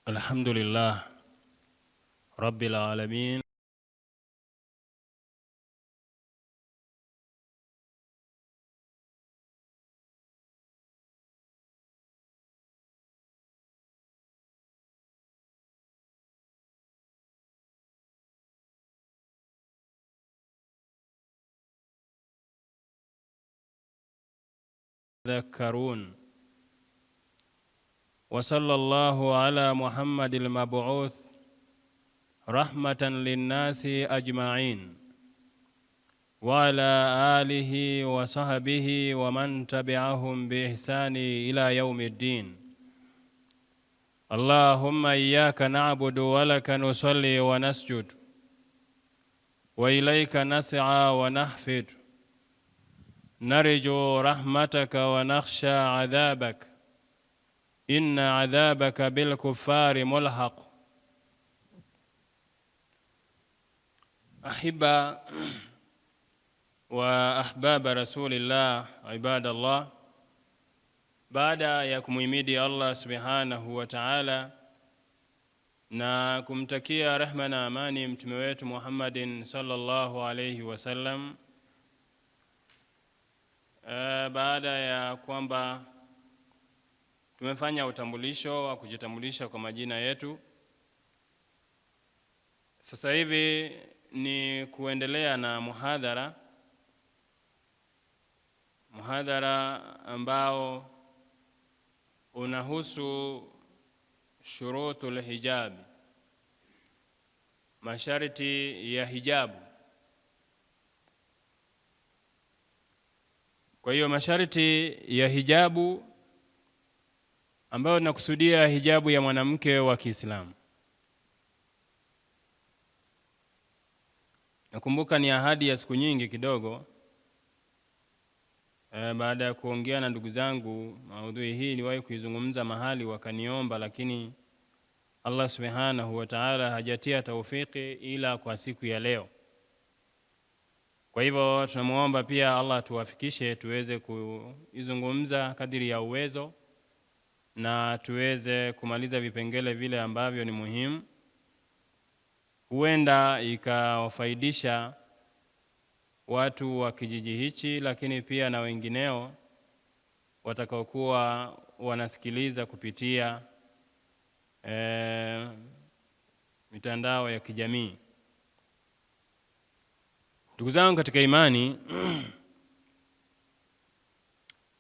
الحمد لله رب العالمين ذكرون. وصلى الله على محمد المبعوث رحمة للناس أجمعين وعلى آله وصحبه ومن تبعهم بإحسان إلى يوم الدين. اللهم إياك نعبد ولك نصلي ونسجد وإليك نسعى ونحفد نرجو رحمتك ونخشى عذابك إن عذابك بالكفار ملحق. أحبة وأحباب رسول الله عباد الله, baada ya kumuhimidi Allah subhanahu wa ta'ala na kumtakia rehma na amani mtume wetu Muhammadin sallallahu alayhi wasallam, baada ya kwamba tumefanya utambulisho wa kujitambulisha kwa majina yetu, sasa hivi ni kuendelea na muhadhara ambao unahusu shurutul hijab, masharti ya hijabu. Kwa hiyo masharti ya hijabu ambayo nakusudia hijabu ya mwanamke wa Kiislamu. Nakumbuka ni ahadi ya siku nyingi kidogo, baada ya kuongea na ndugu zangu maudhui hii niwahi kuizungumza mahali wakaniomba, lakini Allah subhanahu wa ta'ala hajatia taufiki ila kwa siku ya leo. Kwa hivyo tunamuomba pia Allah tuwafikishe tuweze kuizungumza kadiri ya uwezo na tuweze kumaliza vipengele vile ambavyo ni muhimu, huenda ikawafaidisha watu wa kijiji hichi, lakini pia na wengineo watakaokuwa wanasikiliza kupitia mitandao ya kijamii. Ndugu zangu katika imani,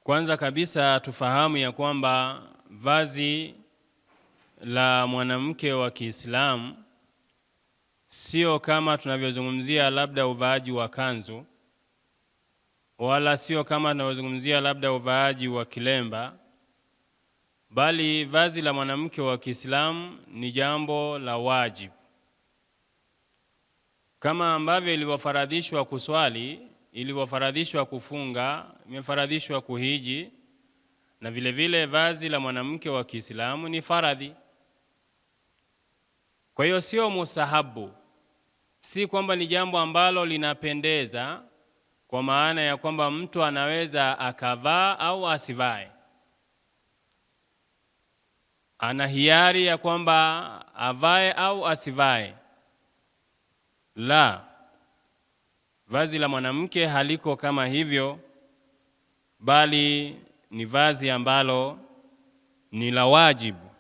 kwanza kabisa tufahamu ya kwamba vazi la mwanamke wa Kiislamu sio kama tunavyozungumzia labda uvaaji wa kanzu, wala sio kama tunavyozungumzia labda uvaaji wa kilemba, bali vazi la mwanamke wa Kiislamu ni jambo la wajibu. Kama ambavyo ilivyofaradhishwa kuswali, ilivyofaradhishwa kufunga, imefaradhishwa kuhiji, na vile vile vazi la mwanamke wa Kiislamu ni faradhi. Kwa hiyo sio mustahabu, si kwamba ni jambo ambalo linapendeza kwa maana ya kwamba mtu anaweza akavaa au asivae. Ana hiari ya kwamba avae au asivae. La, vazi la mwanamke haliko kama hivyo, bali ni vazi ambalo ni la wajibu.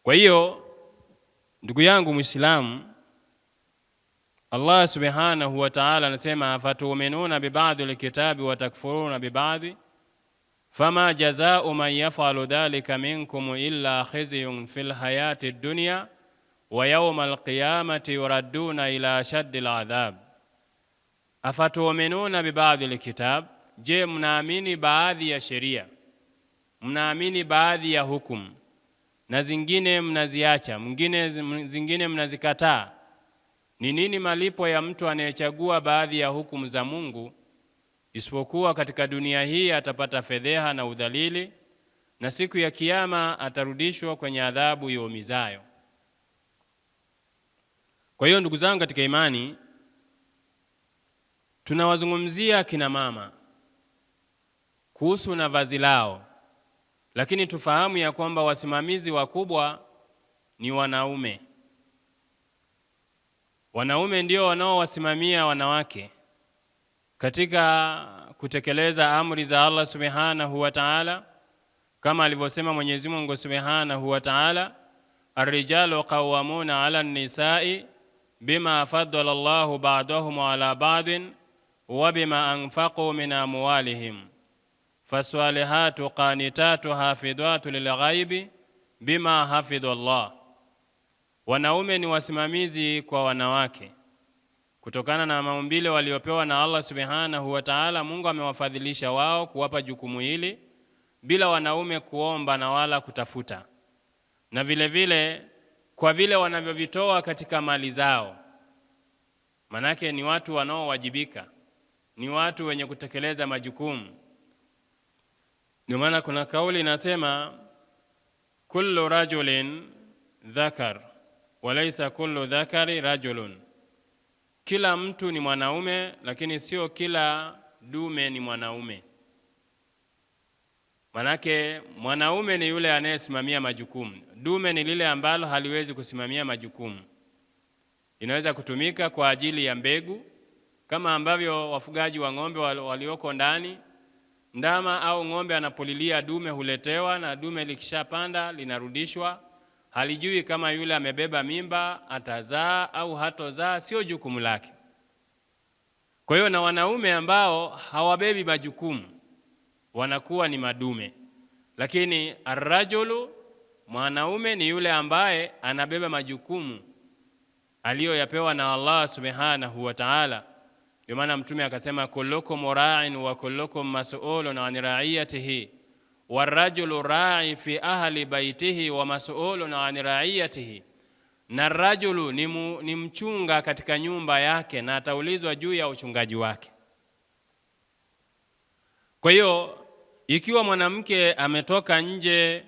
Kwa hiyo ndugu yangu Muislamu, Allah subhanahu wa ta'ala anasema afatu'minuna bi ba'd al-kitabi wa takfuruna bi ba'd fama jazaa'u man yaf'alu dhalika minkum illa khizyun fil hayati ad-dunya wa yawma al-qiyamati yuradduna ila shaddil adhab. Afatu'minuna bi ba'd al-kitab, je, mnaamini baadhi ya sheria, mnaamini baadhi ya hukumu na zingine mnaziacha, zingine mnazikataa? Ni nini malipo ya mtu anayechagua baadhi ya hukumu za Mungu? Isipokuwa katika dunia hii atapata fedheha na udhalili, na siku ya kiyama atarudishwa kwenye adhabu iumizayo. Kwa hiyo ndugu zangu katika imani, tunawazungumzia kina mama kuhusu na vazi lao, lakini tufahamu ya kwamba wasimamizi wakubwa ni wanaume. Wanaume ndio wanaowasimamia wanawake katika kutekeleza amri za Allah subhanahu wa ta'ala, kama alivyosema Mwenyezi Mungu subhanahu wa ta'ala, ar-rijalu qawwamuna 'ala an-nisa'i bima faddala Allahu ba'dahum 'ala ba'din wa bima anfaqu min amwalihim fasalihatu qanitatu hafidhatu lilghaibi bima hafidha Allah. Wanaume ni wasimamizi kwa wanawake kutokana na maumbile waliopewa na Allah subhanahu wa ta'ala. Mungu amewafadhilisha wao kuwapa jukumu hili bila wanaume kuomba na wala kutafuta, na vile vile kwa vile wanavyovitoa katika mali zao, manake ni watu wanaowajibika, ni watu wenye kutekeleza majukumu. Ndio maana kuna kauli inasema kullu rajulin dhakar walaysa kullu dhakari rajulun, kila mtu ni mwanaume lakini sio kila dume ni mwanaume. Manake mwanaume ni yule anayesimamia majukumu, dume ni lile ambalo haliwezi kusimamia majukumu. Inaweza kutumika kwa ajili ya mbegu, kama ambavyo wafugaji wa ng'ombe walioko ndani, ndama au ng'ombe anapolilia dume huletewa, na dume likishapanda linarudishwa. Halijui kama yule amebeba mimba atazaa au hatozaa, sio jukumu lake. Kwa hiyo na wanaume ambao hawabebi majukumu wanakuwa ni madume, lakini ar-rajulu, mwanaume, ni yule ambaye anabeba majukumu aliyoyapewa na Allah subhanahu wa ta'ala. Ndio maana Mtume akasema kullukum ra'in wa kullukum mas'ulun 'an ra'iyatihi warajulu ra'i fi ahli baitihi wa mas'ulun 'an ra'iyatihi, na rajulu ni mchunga katika nyumba yake na ataulizwa juu ya uchungaji wake. Kwa hiyo ikiwa mwanamke ametoka nje,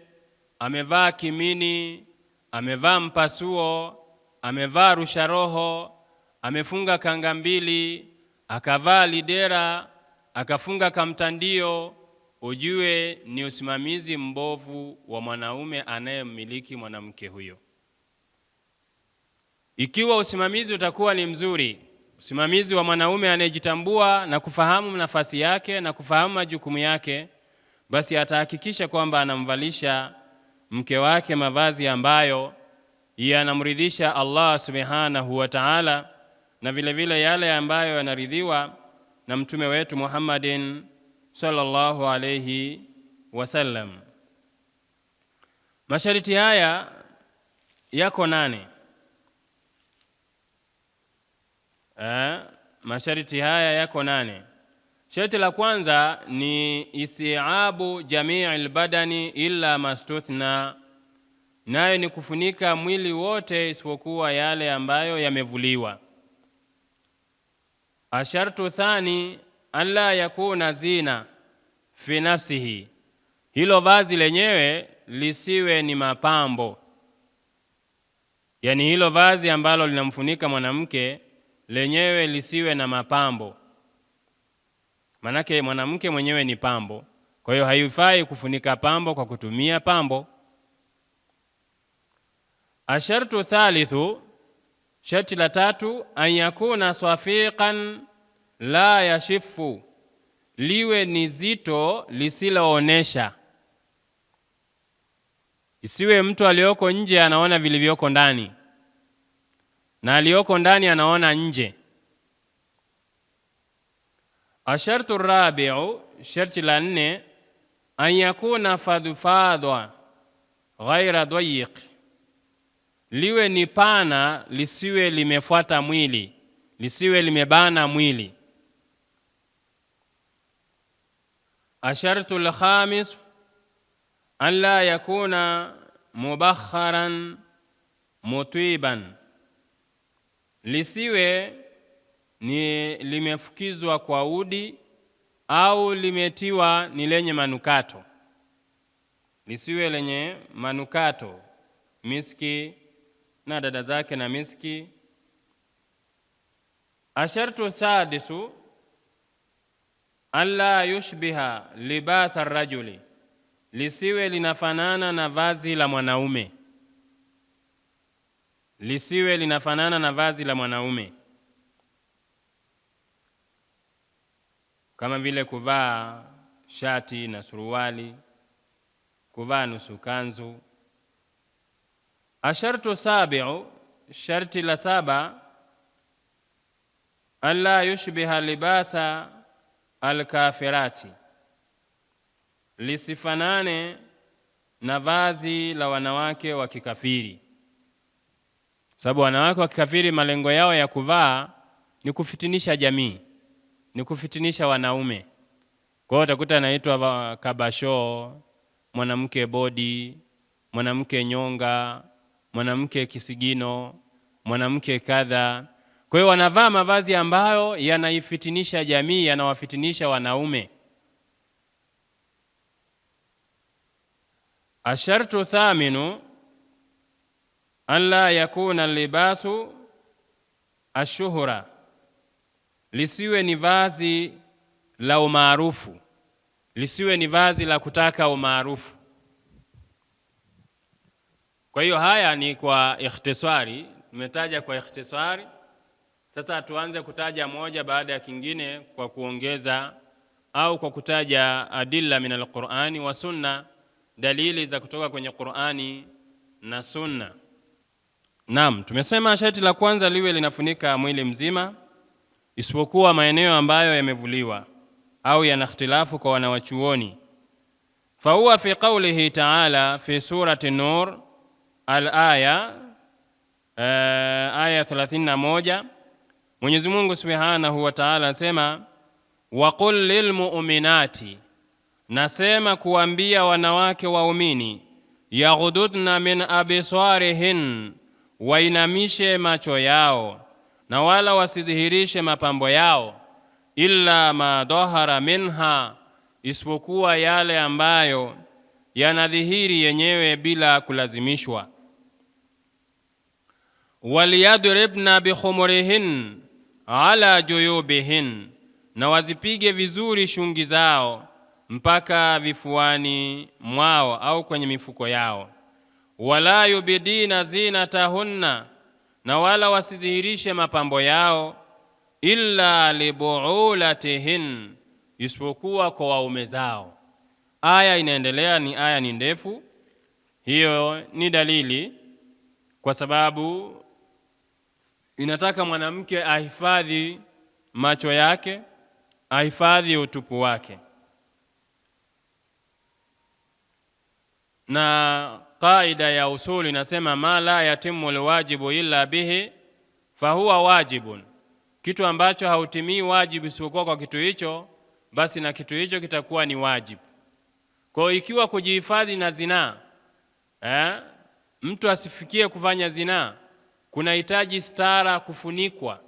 amevaa kimini, amevaa mpasuo, amevaa rusharoho, amefunga kanga mbili, akavaa lidera, akafunga kamtandio, ujue ni usimamizi mbovu wa mwanaume anayemmiliki mwanamke huyo. Ikiwa usimamizi utakuwa ni mzuri, usimamizi wa mwanaume anayejitambua na kufahamu nafasi yake na kufahamu majukumu yake, basi atahakikisha kwamba anamvalisha mke wake mavazi ambayo yanamridhisha Allah subhanahu wa ta'ala, na vile vile yale ambayo yanaridhiwa na mtume wetu Muhammadin sallallahu alayhi wasallam. Masharti haya yako 8. Masharti haya yako 8. Sharti la kwanza ni isiabu jami'il badani illa mastuthna, nayo ni kufunika mwili wote isipokuwa yale ambayo yamevuliwa. Ashartu thani alla yakuna zina fi nafsihi, hilo vazi lenyewe lisiwe ni mapambo. Yani hilo vazi ambalo linamfunika mwanamke lenyewe lisiwe na mapambo, manake mwanamke mwenyewe ni pambo. Kwa hiyo haifai kufunika pambo kwa kutumia pambo. Ashartu thalithu, sharti la tatu, an yakuna safiqan la yashifu, liwe ni zito lisiloonesha. Isiwe mtu alioko nje anaona vilivyoko ndani na alioko ndani anaona nje. Ashartu rabi'u, sharti la 4, an yakuna fadfadwa ghaira dayiq, liwe ni pana lisiwe limefuata mwili, lisiwe limebana mwili. Ashartu al-khamis an la yakuna mubakharan mutiban, lisiwe ni limefukizwa kwa udi au limetiwa ni lenye manukato, lisiwe lenye manukato, miski na dada zake na miski. Ashartu sadisu alla yushbiha libasa rajuli, lisiwe linafanana na vazi la mwanaume. lisiwe linafanana na vazi la mwanaume, kama vile kuvaa shati na suruali, kuvaa nusu kanzu. Ashartu sabi'u, sharti la saba, alla yushbiha libasa alkafirati, lisifanane na vazi la wanawake wa kikafiri. Sababu wanawake wa kikafiri malengo yao ya kuvaa ni kufitinisha jamii, ni kufitinisha wanaume. Kwa hiyo utakuta anaitwa kabasho, mwanamke bodi, mwanamke nyonga, mwanamke kisigino, mwanamke kadha. Kwa hiyo wanavaa mavazi ambayo yanaifitinisha jamii, yanawafitinisha wanaume. Ashartu thaminu an la yakuna libasu ashuhura, lisiwe ni vazi la umaarufu, lisiwe ni vazi la kutaka umaarufu. Kwa hiyo haya ni kwa ikhtisari, tumetaja kwa ikhtisari. Sasa tuanze kutaja moja baada ya kingine kwa kuongeza au kwa kutaja adilla min al-Qur'ani wa sunna, dalili za kutoka kwenye Qur'ani na sunna. Naam, tumesema sharti la kwanza liwe linafunika mwili mzima isipokuwa maeneo ambayo yamevuliwa au yana ikhtilafu kwa wanawachuoni. Fa huwa fi qawlihi ta'ala fi surati Nur al-aya aya 31, Mwenyezi Mungu Subhanahu wa Ta'ala anasema wa qul lil mu'minati, nasema kuambia wanawake waumini, yaghdudna min absarihin, wainamishe macho yao na wala wasidhihirishe mapambo yao, illa ma dhahara minha, isipokuwa yale ambayo yanadhihiri yenyewe bila kulazimishwa. Waliyadribna bikhumurihin ala juyubihin, na wazipige vizuri shungi zao mpaka vifuani mwao au kwenye mifuko yao. Wala yubidina zinatahunna, na wala wasidhihirishe mapambo yao, illa libuulatihin, isipokuwa kwa waume zao. Aya inaendelea, ni aya ni ndefu. Hiyo ni dalili kwa sababu inataka mwanamke ahifadhi macho yake, ahifadhi utupu wake. Na kaida ya usuli inasema ma la yatimu alwajibu illa bihi fahuwa wajibun, kitu ambacho hautimii wajibu isipokuwa kwa kitu hicho, basi na kitu hicho kitakuwa ni wajibu. Kwa ikiwa kujihifadhi na zinaa, mtu asifikie kufanya zinaa, kuna hitaji stara, kufunikwa,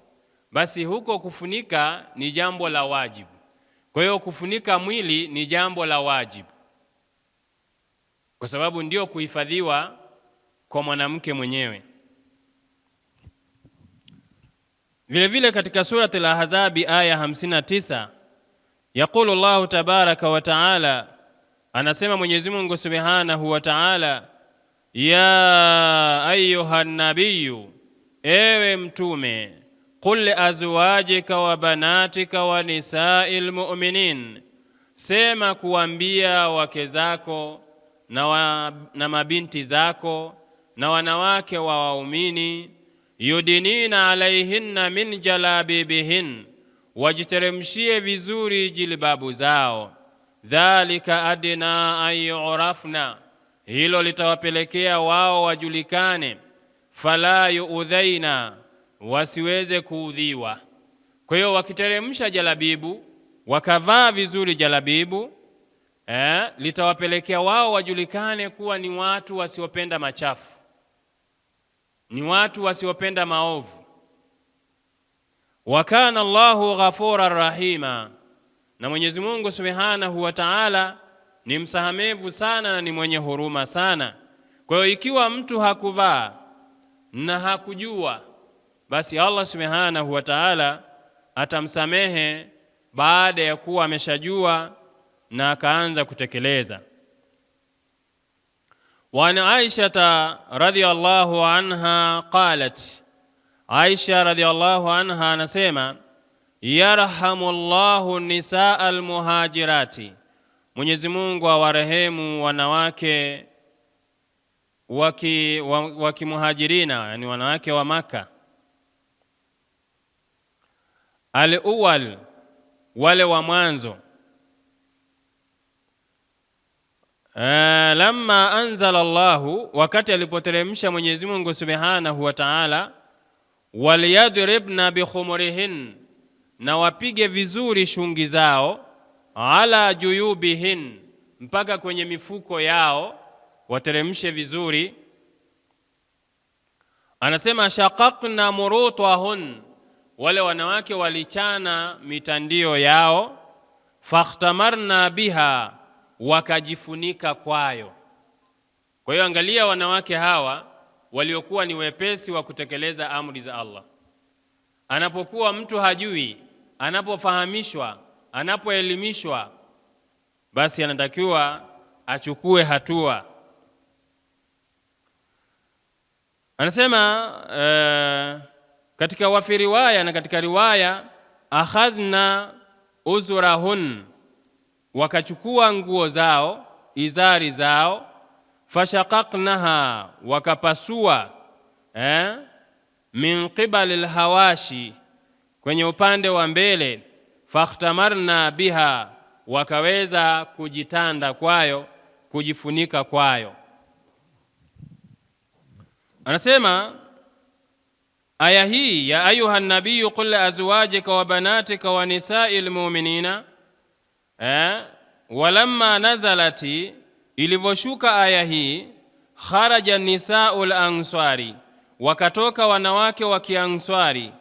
basi huko kufunika ni jambo la wajibu. Kwa hiyo kufunika mwili ni jambo la wajibu, kwa sababu ndio kuhifadhiwa kwa mwanamke mwenyewe. Vile vile katika surati al-Ahzab aya 59, yaqulu Allahu tabaraka wa taala, anasema Mwenyezi Mungu Subhanahu wa Ta'ala, ya ayyuhan nabiyyu, ewe mtume, qul azwajika wa banatika wa nisa'il mu'minin, sema kuambia wake zako na mabinti zako na wanawake wa waumini, yudinina alaihinna min jalabibihin, wajiteremshie vizuri jilbabu zao. Dhalika adna an yu'rafna, hilo litawapelekea wao wajulikane. Fala yuudhaina, wasiweze kuudhiwa. Kwa hiyo wakiteremsha jalabibu, wakavaa vizuri jalabibu, litawapelekea wao wajulikane kuwa ni watu wasiopenda machafu, ni watu wasiopenda maovu. Wa kana Allahu ghafurar rahima, na Mwenyezi Mungu Subhanahu wa Ta'ala ni msahamevu sana na ni mwenye huruma sana. Kwa hiyo ikiwa mtu hakuvaa na hakujua, basi Allah Subhanahu wa Ta'ala atamsamehe baada ya kuwa ameshajua na akaanza kutekeleza. Wa an Aisha radhiyallahu anha qalat, Aisha radhiyallahu anha anasema, yarhamullahu nisaa almuhajirati, Mwenyezi Mungu awarehemu wanawake wa kimuhajirina, yani wanawake wa Maka. Al-awwal, wale wa mwanzo. Lamma anzala Allahu, wakati alipoteremsha Mwenyezi Mungu Subhanahu wa Ta'ala, waliyadribna bikhumurihin, na wapige vizuri shungi zao, ala juyubihin, mpaka kwenye mifuko yao wateremshe vizuri. Anasema shaqaqna murutahun, wale wanawake walichana mitandio yao, fakhtamarna biha, wakajifunika kwayo. Kwa hiyo angalia wanawake hawa waliokuwa ni wepesi wa kutekeleza amri za Allah. Anapokuwa mtu hajui, anapofahamishwa, anapoelimishwa, basi anatakiwa achukue hatua. Anasema katika wafi riwaya na katika riwaya, akhadhna uzurahun, wakachukua nguo zao, izari zao, fashaqaqnaha, wakapasua min qibali alhawashi, kwenye upande wa mbele, fakhtamarna biha, wakaweza kujitanda kwayo, kujifunika kwayo. Anasema aya hii, ya ayuha nabiyu qul azwajika wa banatika wa nisa'il mu'minina, walamma nazalati, ilivoshuka aya hii, kharaja nisa'ul ansari, wakatoka wanawake wa kianswari,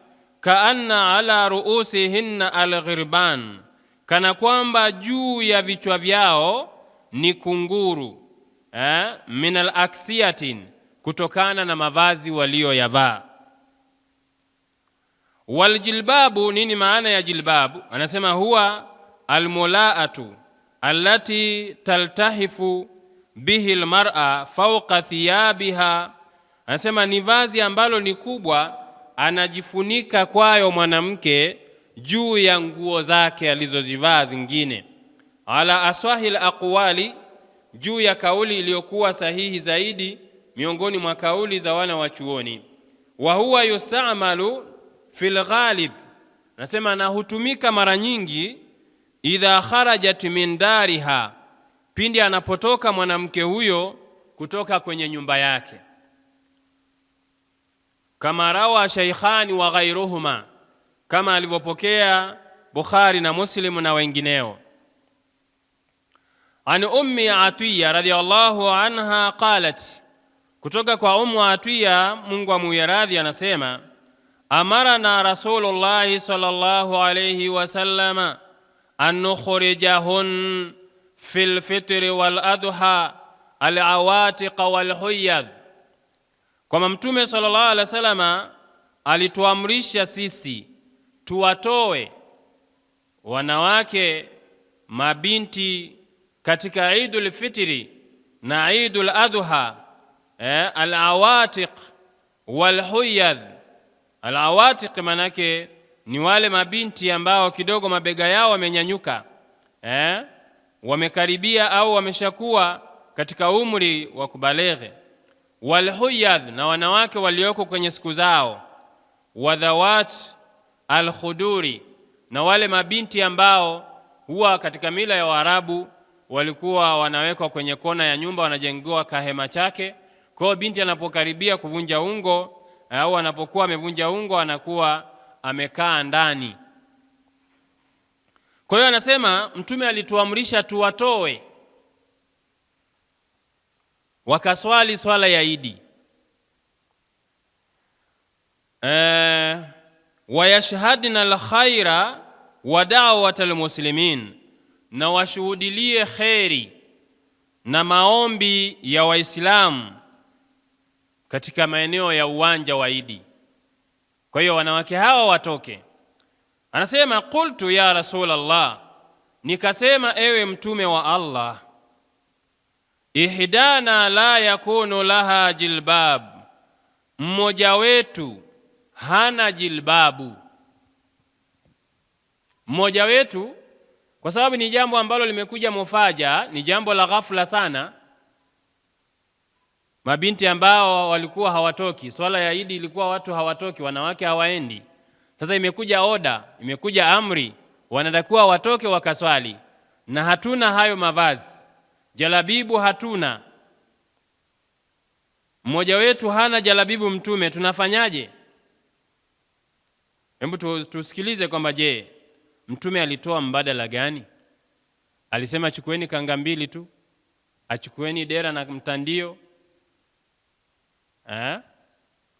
kaanna ala ruusihinna alghirban, kana kwamba juu ya vichwa vyao ni kunguru, min alaksiyatin, kutokana na mavazi walioyavaa. Waljilbabu, nini maana ya jilbabu? Anasema huwa almulaatu allati taltahifu bihi almar'a fawqa thiyabiha. Anasema ni vazi ambalo ni kubwa, anajifunika kwayo mwanamke juu ya nguo zake alizozivaa zingine. Ala aswahil aqwali, juu ya kauli iliyokuwa sahihi zaidi miongoni mwa kauli za wana wa chuoni. Wa huwa yustamalu fil ghalib, nasema na hutumika mara nyingi, idha kharajat min dariha, pindi anapotoka mwanamke huyo kutoka kwenye nyumba yake, kama rawa shaykhani wa ghairuhuma, kama alivyopokea Bukhari na Muslim na wengineo. An ummi Atiya radhiyallahu anha qalat, kutoka kwa Ummu Atiya, Mungu amuyaradhi, anasema, amarana Rasulullah sallallahu alayhi wasallama an nukhrijahun fil fitri wal adha al awatiq wal huyadh, kwa Mtume sallallahu alayhi wasallama alituamrisha sisi tuwatoe wanawake mabinti katika Eidul Fitri na Eidul Adha, al-awatiq wal-huyadh. Al-awatiq manake ni wale mabinti ambao kidogo mabega yao wamenyanyuka, wamekaribia au wameshakuwa katika umri wa kubaleghe. Wal-huyadh, na wanawake walioko kwenye siku zao. Wadhawat al-khuduri, na wale mabinti ambao huwa katika mila ya Waarabu walikuwa wanawekwa kwenye kona ya nyumba, wanajengewa kahema chake. Kwa hiyo binti anapokaribia kuvunja ungo au anapokuwa amevunja ungo, anakuwa amekaa ndani. Kwa hiyo anasema Mtume alituamrisha tuwatoe wakaswali swala ya Idi, wayashhadna alkhaira wa da'wat almuslimin, na washuhudilie kheri na maombi ya Waislamu katika maeneo ya uwanja wa Idi. Kwa hiyo wanawake hawa watoke. Anasema qultu ya Rasulullah, nikasema ewe Mtume wa Allah, ihdana la yakunu laha jilbab, mmoja wetu hana jilbabu. Mmoja wetu, kwa sababu ni jambo ambalo limekuja mufaja, ni jambo la ghafla sana. Mabinti ambao walikuwa hawatoki, swala ya Idi ilikuwa watu hawatoki, wanawake hawaendi. Sasa imekuja oda, imekuja amri, wanatakiwa watoke wakaswali, na hatuna hayo mavazi, jalabibu hatuna. Mmoja wetu hana jalabibu Mtume, tunafanyaje? Hebu tusikilize kwamba je, Mtume alitoa mbadala gani? Alisema chukueni kanga mbili tu, achukueni dera na mtandio.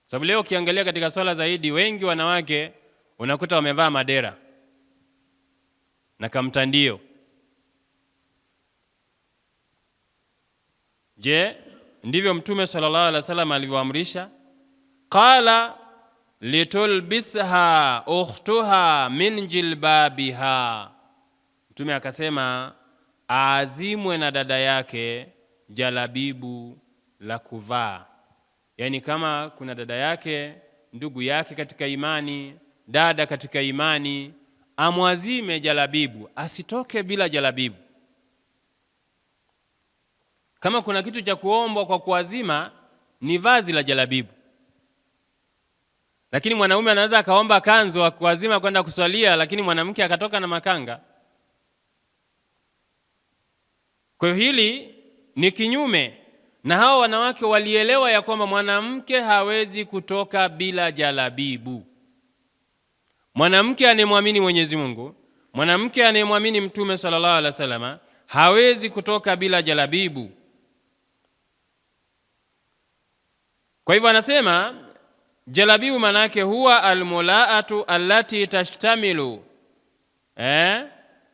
Sababu leo ukiangalia katika swala zaidi, wengi wanawake unakuta wamevaa madera na kamtandio. Je, ndivyo Mtume sallallahu alaihi wasallam alivyoamrisha? Qala litulbisha ukhtuha min jilbabiha, Mtume akasema azimwe na dada yake jalabibu la kuvaa. Yani kama kuna dada yake, ndugu yake katika imani, dada katika imani, amwazime jalabibu, asitoke bila jalabibu. Kama kuna kitu cha kuombwa kwa kuazima, ni vazi la jalabibu. Lakini mwanaume anaweza akaomba kanzu wa kuazima kwenda kuswalia, lakini mwanamke akatoka na makanga. Kwa hiyo hili ni kinyume, na hao wanawake walielewa ya kwamba mwanamke hawezi kutoka bila jalabibu. Mwanamke anayemwamini Mwenyezi Mungu, mwanamke anayemwamini Mtume sallallahu alaihi wasallam hawezi kutoka bila jalabibu. Kwa hivyo anasema jalabibu manake huwa almulaatu allati tashtamilu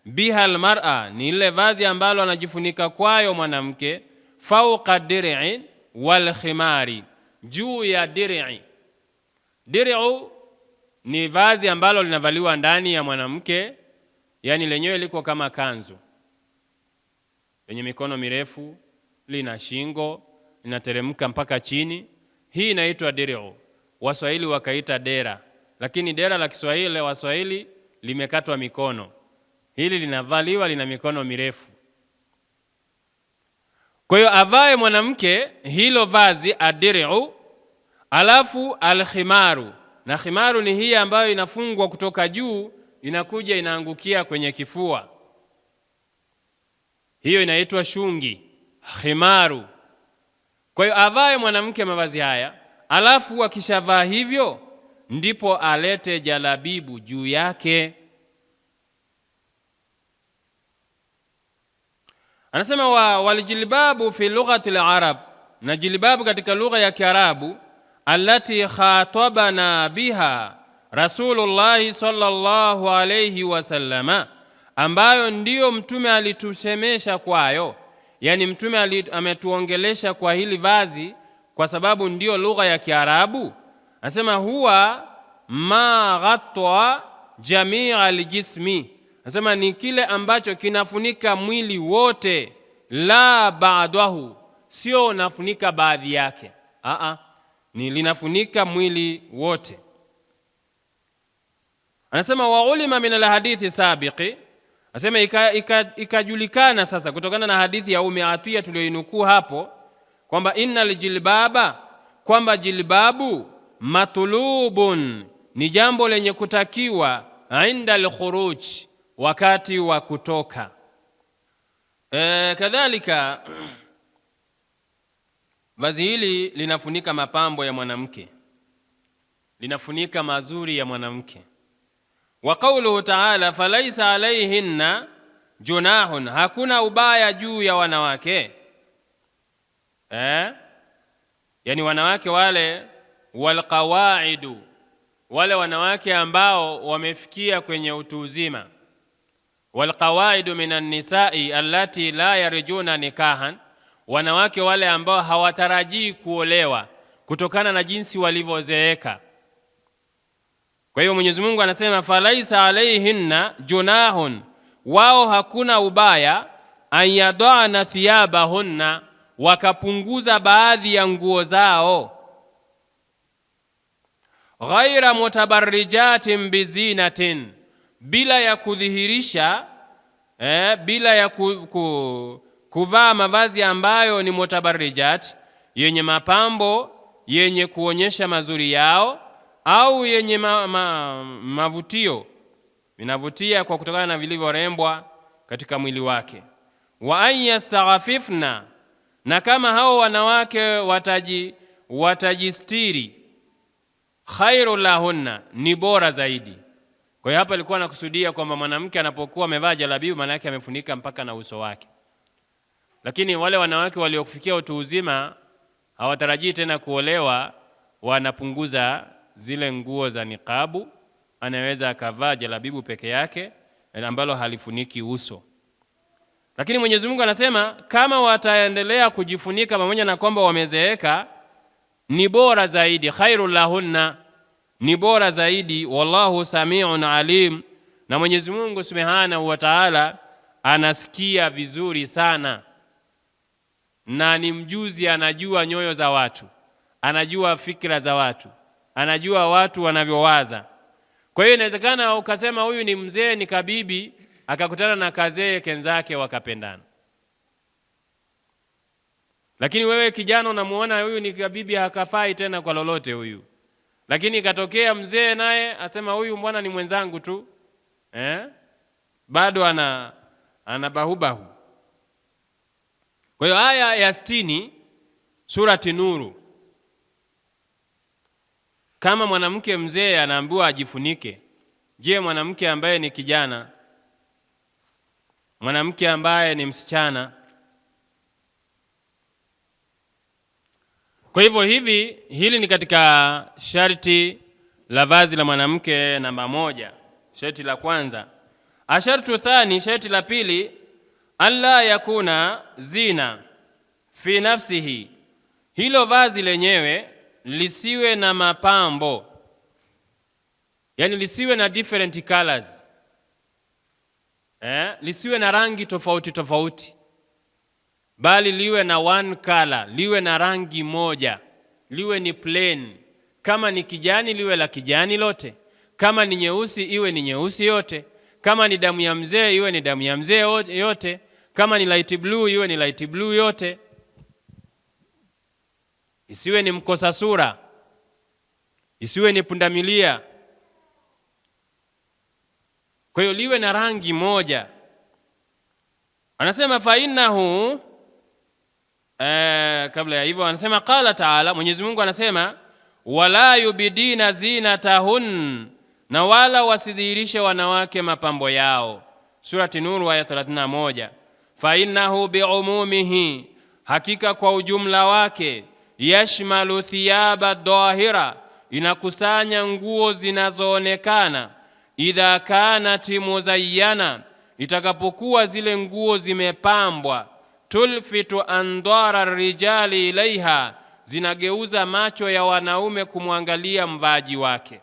biha almar'a, ni ile vazi ambalo anajifunika kwayo mwanamke, fauqa dir'i wal khimari, juu ya dir'i. Dir'u ni vazi ambalo linavaliwa ndani ya mwanamke, yani lenyewe liko kama kanzu, lenye mikono mirefu, lina shingo, linateremka mpaka chini. Hii inaitwa dir'u. Waswahili wakaita dera, lakini dera la Kiswahili Waswahili limekatwa mikono. Hili linavaliwa, lina mikono mirefu. Kwa hiyo avae mwanamke hilo vazi adir'u, alafu alkhimaru, na khimaru ni hii ambayo inafungwa kutoka juu inakuja inaangukia kwenye kifua, hiyo inaitwa shungi, khimaru. Kwa hiyo avae mwanamke mavazi haya, alafu akishavaa hivyo ndipo alete jalabibu juu yake. Anasema waljilbabu fi lughati al-arab, na jilbabu katika lugha ya Kiarabu, allati khatabana biha Rasulullah sallallahu alayhi wasallama, ambayo ndiyo Mtume alitusemesha kwayo. Yani Mtume ametuongelesha kwa hili vazi kwa sababu ndiyo lugha ya Kiarabu. Anasema huwa ma ghatta jamia aljismi, anasema ni kile ambacho kinafunika mwili wote, la ba'dahu, sio nafunika baadhi yake, ni linafunika mwili wote. Anasema wa ulima min alhadithi sabiqi, anasema ikajulikana sasa kutokana na hadithi ya Ummu Atiya tuliyoinukuu hapo kwamba innal jilbaba, kwamba jilbabu matulubun, ni jambo lenye kutakiwa, inda al-khuruj, wakati wa kutoka. Kadhalika vazi hili linafunika mapambo ya mwanamke, linafunika mazuri ya mwanamke. Wa qawluhu ta'ala falaysa alayhinna junahun, hakuna ubaya juu ya wanawake. Yani wanawake wale walqawaidu, wale wanawake ambao wamefikia kwenye utu uzima. Walqawaidu minan nisa'i allati la yarjuna nikahan, wanawake wale ambao hawatarajii kuolewa kutokana na jinsi walivyozeeka. Kwa hiyo Mwenyezi Mungu anasema falaisa alayhinna junahun, wao hakuna ubaya, ayadana thiyabahunna, wakapunguza baadhi ya nguo zao, ghaira mutabarrijatin bizinatin, bila ya kudhihirisha bila ya kuvaa mavazi ambayo ni mutabarrijat, yenye mapambo yenye kuonyesha mazuri yao, au yenye mavutio vinavutia kwa kutokana na vilivyorembwa katika mwili wake. Wa an yastaghfifna, na kama hao wanawake watajistiri, khairu lahunna, ni bora zaidi. Kwa hiyo hapa alikuwa anakusudia kwamba mwanamke anapokuwa amevaa jalabibu maana yake amefunika mpaka na uso wake. Lakini wale wanawake waliokufikia utu uzima hawatarajii tena kuolewa, wanapunguza zile nguo za niqabu, anaweza akavaa jalabibu peke yake ambalo halifuniki uso. Lakini Mwenyezi Mungu anasema kama wataendelea kujifunika pamoja na kwamba wamezeeka, ni bora zaidi, khairul lahunna, ni bora zaidi. Wallahu samiun alim, na Mwenyezi Mungu Subhanahu wa Ta'ala anasikia vizuri sana na ni mjuzi, anajua nyoyo za watu, anajua fikra za watu, anajua watu wanavyowaza. Kwa hiyo inawezekana ukasema huyu ni mzee, ni kabibi, akakutana na kazee kenzake wakapendana. Lakini wewe kijana unamuona huyu ni kabibi, hakafai tena kwa lolote huyu. Lakini katokea mzee naye asema huyu mbona ni mwenzangu tu, bado ana bahubahu. Kwa hiyo aya ya 60 surati Nuru, kama mwanamke mzee anaambiwa ajifunike, je, mwanamke ambaye ni kijana, mwanamke ambaye ni msichana? Kwa hivyo hili ni katika sharti la vazi la mwanamke namba 1, sharti la kwanza. Ashartu thani, sharti la pili, alla yakuna zina fi nafsihi, hilo vazi lenyewe lisiwe na mapambo, yani lisiwe na different colors, lisiwe na rangi tofauti tofauti, bali liwe na one color, liwe na rangi moja, liwe ni plain. Kama ni kijani liwe la kijani lote, kama ni nyeusi iwe ni nyeusi yote, kama ni damu ya mzee iwe ni damu ya mzee yote, kama ni light blue iwe ni light blue yote. Isiwe ni mkosa sura, isiwe ni pundamilia. Kwa hiyo liwe na rangi moja. Anasema fa innahu, kabla ya hivyo anasema qala ta'ala, Mwenyezi Mungu anasema wala yubidina zinatahun, na wala wasidhihirishe wanawake mapambo yao. Surati Nur aya 31. Fa innahu biumumihi, hakika kwa ujumla wake, yashmalu thiyaba dhahira, inakusanya nguo zinazoonekana, idha kanat muzayyana, itakapokuwa zile nguo zimepambwa, tulfitu andara rijali ilaiha, zinageuza macho ya wanaume kumwangalia mvaji wake.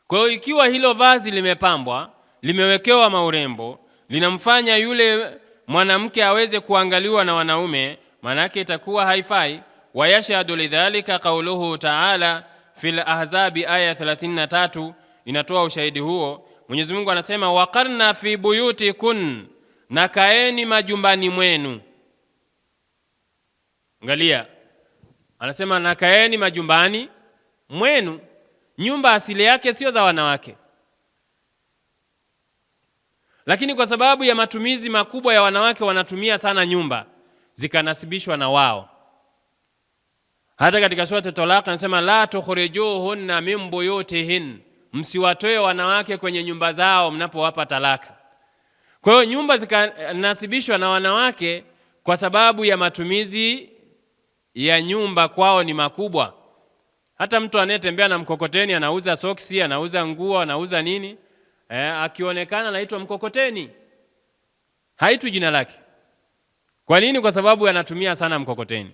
Kwa hiyo ikiwa hilo vazi limepambwa, limewekewa maurembo, linamfanya yule mwanamke aweze kuangaliwa na wanaume, manake itakuwa haifai. Wayashhadu lidhalika qawluhu ta'ala fil ahzabi aya 33, inatoa ushahidi huo. Mwenyezi Mungu anasema waqarna fi buyutikun, na kaeni majumbani mwenu. Angalia, anasema na kaeni majumbani mwenu. Nyumba asili yake sio za wanawake, lakini kwa sababu ya matumizi makubwa ya wanawake, wanatumia sana nyumba, zikanasibishwa na wao. Hata katika sura Talaq anasema la tukhrijuhunna min buyutihin, msiwatoe wanawake kwenye nyumba zao mnapowapa talaka. Kwa hiyo nyumba zikanasibishwa na wanawake kwa sababu ya matumizi ya nyumba kwao ni makubwa. Hata mtu anayetembea na mkokoteni, anauza soksi, anauza nguo, anauza nini, akionekana anaitwa mkokoteni, haitwi jina lake. Kwa nini? Kwa sababu anatumia sana mkokoteni,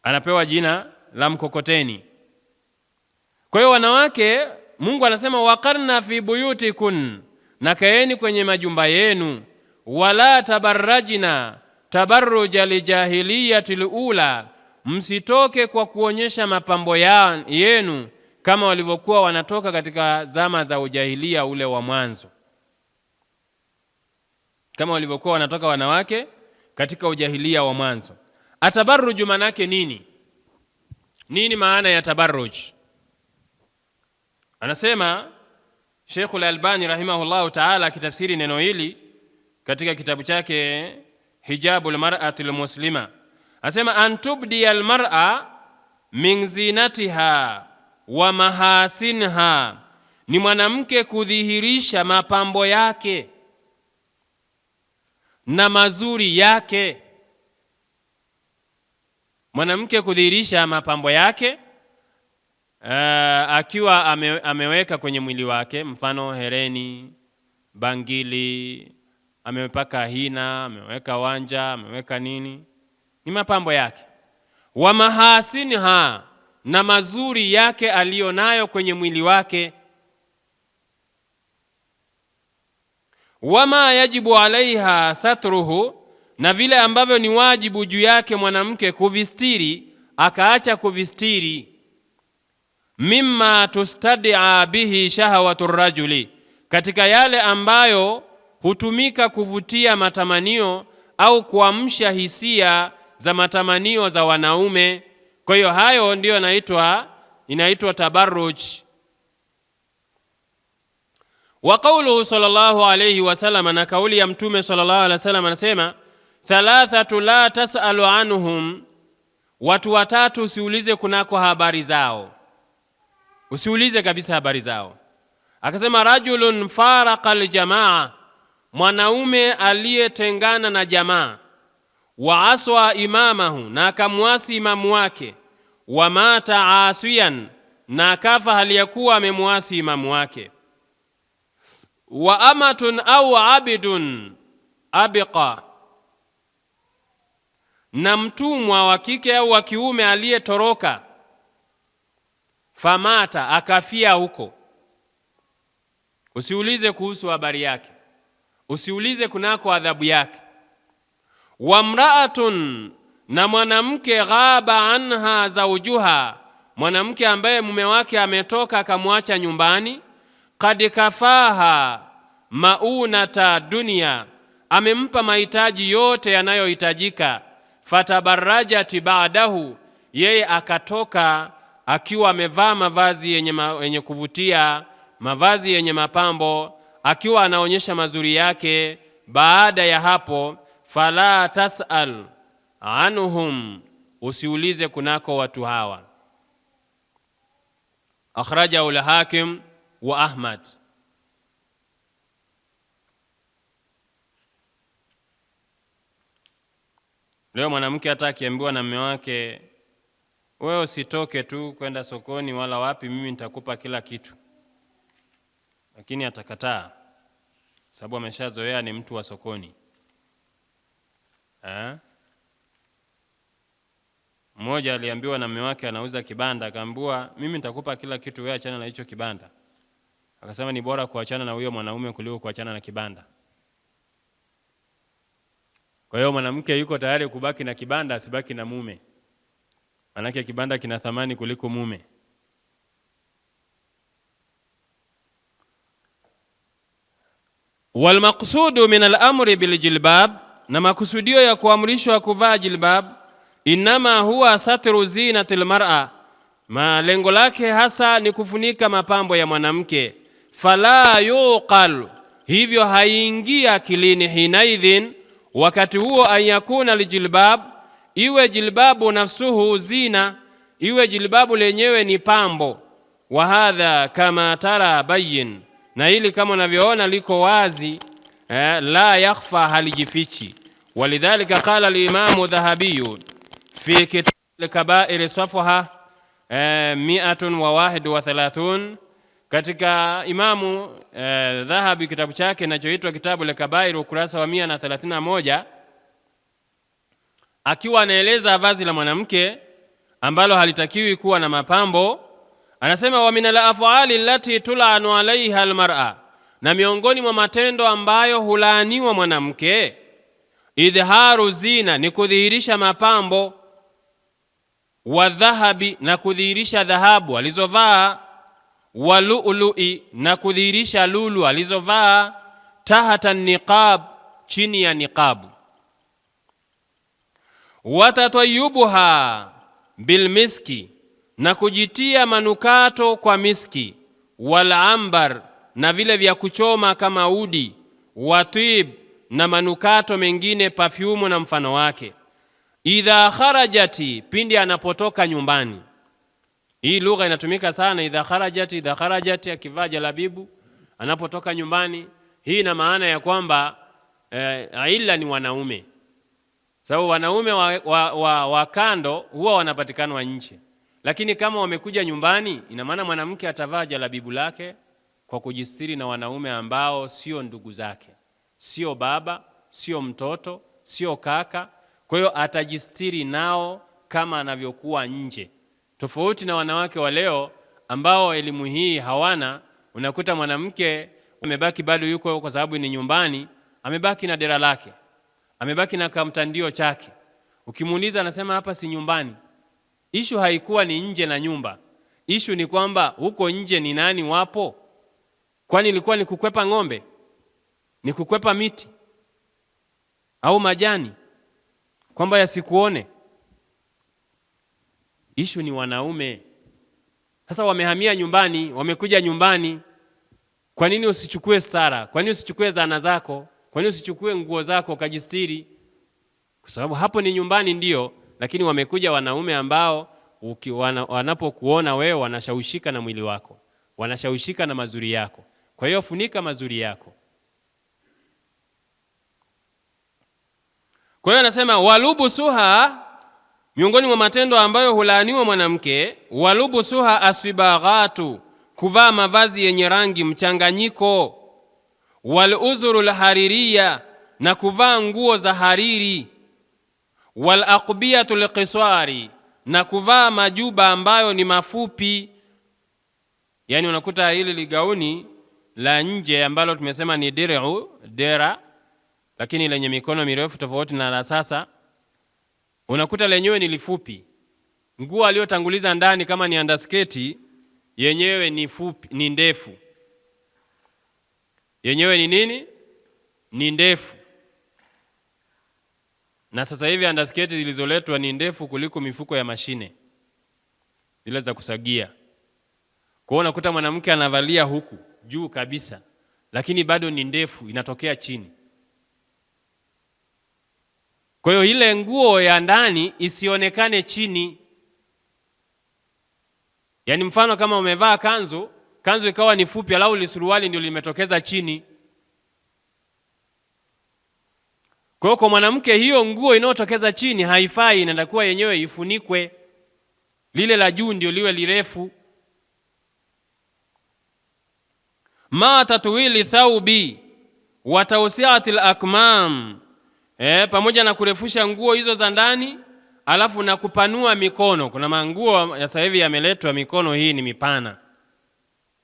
anapewa jina la mkokoteni. Kwa hiyo wanawake, Mungu anasema waqarna fi buyutikun, na kaeni kwenye majumba yenu, wala tabarrajna tabarruja lijahiliyati alula, msitoke kwa kuonyesha mapambo yenu kama walivyokuwa wanatoka katika zama za ujahilia ule wa mwanzo, kama walivyokuwa wanatoka wanawake katika ujahilia wa mwanzo. Atabarruju manake nini? Nini maana ya tabarruj? Anasema Sheikh al-Albani rahimahullahu ta'ala kitafsiri neno hili katika kitabu chake Hijabul Mar'atil Muslima, anasema antubdi al-mar'a min zinatiha wa mahasinha, ni mwanamke kudhihirisha mapambo yake na mazuri yake. Mwanamke kudhihirisha mapambo yake akiwa ameweka kwenye mwili wake, mfano hereni, bangili, amepaka hina, ameweka wanja, ameweka nini, ni mapambo yake. Wa mahasinha, na mazuri yake alionayo kwenye mwili wake. Wama yajibu alaiha satruhu, na vile ambavyo ni wajibu juu yake mwanamke kuvistiri akaacha kuvistiri. Mimma tustadia bihi shahawatu rajuli, katika yale ambayo hutumika kuvutia matamanio au kuamsha hisia za matamanio za wanaume. Kwa hiyo hayo ndio inaitwa tabarruj. Wa qawluhu sallallahu alayhi wasallam, na kauli ya Mtume sallallahu alayhi wasallam anasema thalathatu la tasalu anhum, watu watatu usiulize kunako habari zao, usiulize kabisa habari zao. Akasema rajulun faraqa aljamaa, mwanaume aliyetengana na jamaa, wa aswa imamahu, na akamwasi imamu wake, wa mata asiyan, na akafa hali ya kuwa amemwasi imamu wake, wa amatun au abidun abqa, na mtumwa wa kike au wa kiume aliyetoroka, famata, akafia huko. Usiulize kuhusu habari yake, usiulize kunako adhabu yake. Wa mraatun, na mwanamke ghaba anha zawjuha, mwanamke ambaye mume wake ametoka akamwacha nyumbani, qad kafaha maunata dunia, amempa mahitaji yote yanayohitajika, fatabarrajat ba'dahu, yeye akatoka akiwa amevaa mavazi yenye kuvutia, mavazi yenye mapambo, akiwa anaonyesha mazuri yake. Baada ya hapo, fala tasal anhum, usiulize kunako watu hawa. Akhrajahu al-Hakim wa Ahmad. Leo mwanamke hata akiambiwa na mume wake, wewe usitoke tu kwenda sokoni wala wapi, mimi nitakupa kila kitu, lakini atakataa, sababu ameshazoea ni mtu wa sokoni. Mmoja aliambiwa na mume wake anauza kibanda, akaambiwa mimi nitakupa kila kitu, wewe achana na hicho kibanda. Akasema ni bora kuachana na huyo mwanaume kuliko kuachana na kibanda. Kwa hiyo mwanamke yuko tayari kubaki na kibanda, asibaki na mume, manake kibanda kina thamani kuliko mume. Wal maqsudu min al-amri bil jilbab, na makusudio ya kuamrishwa kuvaa jilbab, inama huwa satru zinatil mar'a, lengo lake hasa ni kufunika mapambo ya mwanamke. Fala yuqal, hivyo haingia akilini hinaidhin, wakati huo, an yakuna lijilbab, iwe jilbabu nafsuhu zina, iwe jilbabu lenyewe ni pambo. Wa hadha kama tara bayin, na hili kama unavyoona liko wazi, la yakhfa, halijifichi. Walidhalika qala al-Imam Dhahabi fi kitab al-Kaba'ir safha 131, katika Imamu Dhahabi kitabu chake kinachoitwa Kitabu al-Kaba'ir ukurasa wa 131, akiwa anaeleza vazi la mwanamke ambalo halitakiwi kuwa na mapambo, anasema wa min al-af'ali allati tul'anu 'alayha al-mar'a, Na miongoni mwa matendo ambayo hulaaniwa mwanamke, idharu zina, ni kudhihirisha mapambo, wa dhahabi, na kudhihirisha dhahabu alizovaa, wa lu'lu'i, na kudhihirisha lulu alizovaa, tahta niqab, chini ya niqabu, wa tatayyubuha bilmiski, na kujitia manukato kwa miski, wal ambar, na vile vya kuchoma kama udi, wa tib, na manukato mengine perfume na mfano wake. Idha kharajati, pindi anapotoka nyumbani. Hii lugha inatumika sana, idha kharajati, akivaa jalabibu anapotoka nyumbani. Hii ina maana ya kwamba ila ni wanaume, sababu wanaume wa kando huwa wanapatikana nje, lakini kama wamekuja nyumbani, ina maana mwanamke atavaa jalabibu lake kwa kujistiri na wanaume ambao sio ndugu zake, sio baba, sio mtoto, sio kaka. Kwa hiyo atajistiri nao kama anavyokuwa nje, tofauti na wanawake wa leo ambao elimu hii hawana. Unakuta mwanamke amebaki bado yuko, kwa sababu ni nyumbani, amebaki na dera lake, amebaki na kamtandio chake. Ukimuuliza anasema hapa si nyumbani. Ishu haikuwa ni nje na nyumba, ishu ni kwamba huko nje ni nani wapo. Kwani ilikuwa ni kukwepa ng'ombe, ni kukwepa miti au majani kwamba yasikuone? Ishu ni wanaume. Sasa wamehamia nyumbani, wamekuja nyumbani. Kwa nini usichukue stara? Kwa nini usichukue zana zako? Kwa nini usichukue nguo zako kajistiri? Kwa sababu hapo ni nyumbani ndio, lakini wamekuja wanaume ambao wanapokuona wewe wanashawishika na mwili wako, wanashawishika na mazuri yako. Kwa hiyo funika mazuri yako. Kwa hiyo anasema walubusuha, miongoni mwa matendo ambayo hulaaniwa mwanamke, walubusuha aswibaghatu, kuvaa mavazi yenye rangi mchanganyiko, waluzuru alhaririya, na kuvaa nguo za hariri, walaqbiyatu alqiswari, na kuvaa majuba ambayo ni mafupi. Yani unakuta hili ligauni la nje ambalo tumesema ni dera, lakini lenye mikono mirefu tofauti na la sasa, unakuta lenyewe ni lifupi. Nguo aliyotanguliza ndani kama ni underskirt, yenyewe ni fupi, ni ndefu. Yenyewe ni nini? Ni ndefu. Na sasa hivi underskirt zilizoletwa ni ndefu kuliko mifuko ya mashine zile za kusagia. Kwa hiyo unakuta mwanamke anavalia huku juu kabisa, lakini bado ni ndefu, inatokea chini. Kwa hiyo ile nguo ya ndani isionekane chini. Yani mfano kama umevaa kanzu ikawa ni fupi, alau lisuruali ndio limetokeza chini. Kwa hiyo kwa mwanamke hiyo nguo inayotokeza chini haifai, inatakiwa yenyewe ifunikwe, lile la juu ndio liwe lirefu. Ma tatwili thawbi wa tawsi'ati al-akmam, pamoja na kurefusha nguo hizo za ndani, alafu na kupanua mikono. Kuna manguo ya sasa hivi yameletwa mikono hii ni mipana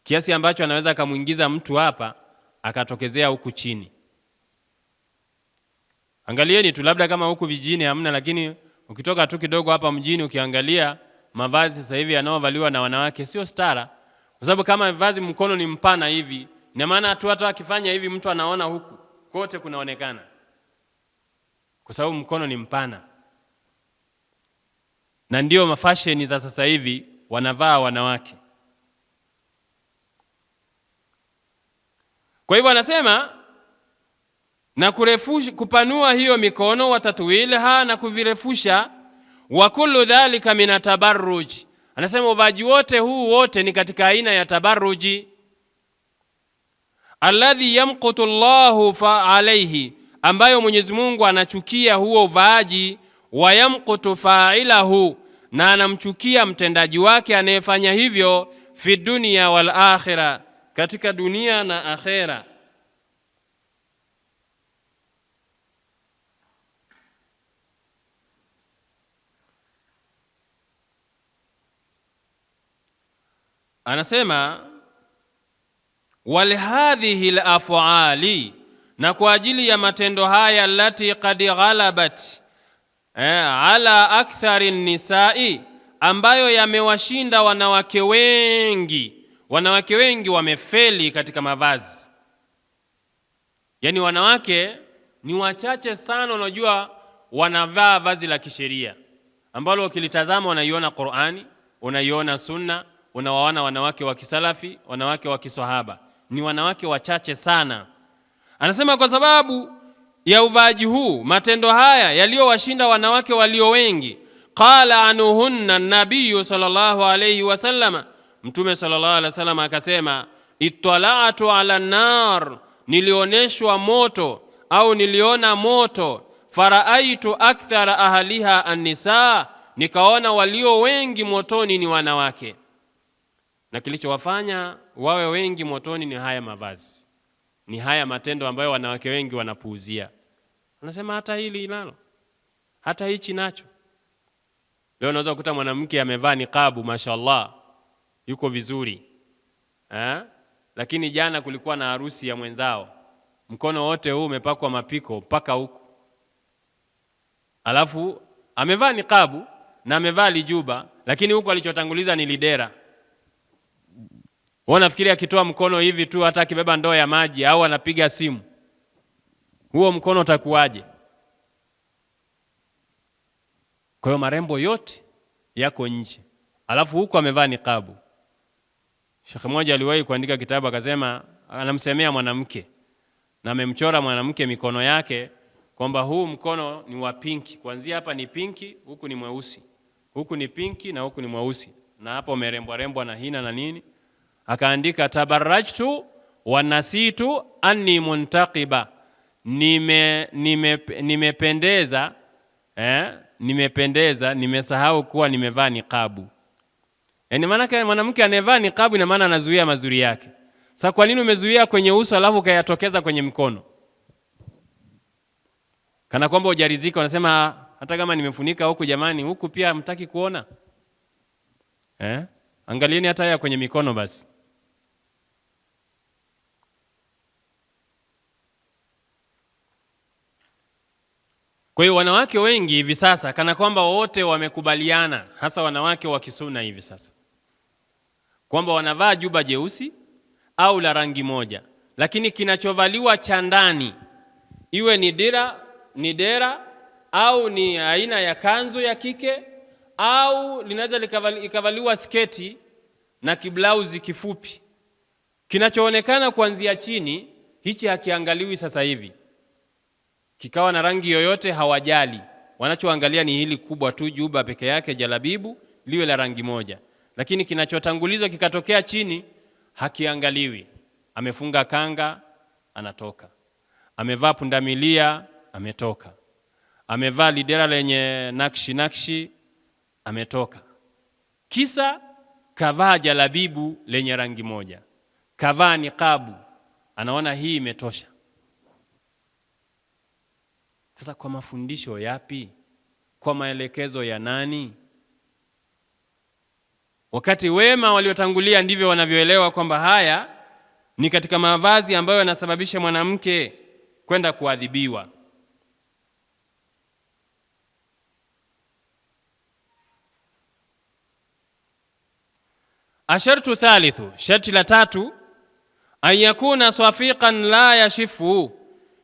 kiasi ambacho anaweza kumuingiza mtu hapa akatokezea huku chini. Angalieni tu, labda kama huku vijijini hamna, lakini ukitoka tu kidogo hapa mjini ukiangalia mavazi sasa hivi yanayovaliwa na wanawake sio stara. Kwa sababu kama vazi mkono ni mpana hivi, ina maana tu hata akifanya hivi mtu anaona huku kote kunaonekana, kwa sababu mkono ni mpana. Na ndio mafasheni za sasa hivi wanavaa wanawake. Kwa hivyo anasema na kurefusha, kupanua hiyo mikono, watatwilha, na kuvirefusha, wa kullu dhalika min tabarruj. Anasema uvaji wote huu wote ni katika aina ya tabarruji, alladhi yamqutu Allahu fa alayhi, ambayo Mwenyezi Mungu anachukia huo uvaaji, wa yamqutu fa'ilahu, na anamchukia mtendaji wake anayefanya hivyo, fi dunya wal akhirah, katika dunia na akhera. Anasema walhadhihi alaf'ali, na kwa ajili ya matendo haya, allati qad ghalabat ala akthari nisai, ambayo yamewashinda wanawake wengi. Wanawake wengi wamefeli katika mavazi, yani wanawake ni wachache sana unajua wanavaa vazi la kisheria ambalo ukilitazama unaiona Qur'ani, unaiona Sunna, unawaona wanawake wa kisalafi, wanawake wa kiswahaba. Ni wanawake wachache sana. Anasema kwa sababu ya uvaaji huu, matendo haya yaliyowashinda wanawake walio wengi. Qala anuhunna nabiyu sallallahu alayhi wasallam, Mtume sallallahu alayhi wasallam akasema, ittala'tu ala nar, nilioneshwa moto au niliona moto, faraaitu akthara ahliha an-nisa, nikaona walio wengi motoni ni wanawake, na kilichowafanya wawe wengi motoni ni haya mavazi, ni haya matendo ambayo wanawake wengi wanapuuzia. Anasema hata hili nalo, hata hichi nacho. Leo unaweza kukuta mwanamke amevaa niqabu, mashaallah, yuko vizuri, lakini jana kulikuwa na harusi ya mwenzao, mkono wote huu umepakwa mapiko mpaka huku, alafu amevaa niqabu na amevaa lijuba, lakini huko alichotanguliza ni lidera. Wanafikiria akitoa mkono hivi tu, hata akibeba ndoo ya maji au anapiga simu, huo mkono utakuwaje? Kwa hiyo marembo yote yako nje, alafu huko amevaa niqabu. Sheikh mmoja aliwahi kuandika kitabu akasema, anamsemea mwanamke na amemchora mwanamke mikono yake kwamba huu mkono ni wa pinki, kuanzia hapa ni pinki, huku ni mweusi, huku ni pinki na huku ni mweusi, na hapo umerembwa rembwa na hina na nini. Akaandika, tabarrajtu wa nasitu anni muntaqiba, nimependeza nimesahau kuwa nimevaa niqabu. Yani maana mwanamke anevaa niqabu ina maana anazuia mazuri yake. Sasa kwa nini umezuia kwenye uso alafu kayatokeza kwenye mkono? Kana kwamba hujaridhika, unasema hata kama nimefunika huku jamani, huku pia mtaki kuona. Angalieni hata ya kwenye mikono basi. Kwa hiyo wanawake wengi hivi sasa kana kwamba wote wamekubaliana, hasa wanawake wa kisuna hivi sasa, kwamba wanavaa juba jeusi au la rangi moja, lakini kinachovaliwa cha ndani iwe ni dera au ni aina ya kanzu ya kike, au linaweza likavaliwa sketi na kiblauzi kifupi. Kinachoonekana kuanzia chini, hichi hakiangaliwi sasa hivi. Kikawa na rangi yoyote hawajali, wanachoangalia ni hili kubwa tu, juba peke yake, jalabibu liwe la rangi moja. Lakini kinachotangulizwa kikatokea chini hakiangaliwi. Amefunga kanga, anatoka. Amevaa pundamilia, ametoka. Amevaa lidera lenye nakshi, ametoka. Kisa kavaa jalabibu lenye rangi moja, kavaa niqabu, anaona hii imetosha. Sasa kwa mafundisho yapi? Kwa maelekezo ya nani? Wakati wema waliotangulia ndivyo wanavyoelewa kwamba haya ni katika mavazi ambayo yanasababisha mwanamke kwenda kuadhibiwa. Ashartu thalithu, sharti la tatu, ayakuna swafiqan la yashifu,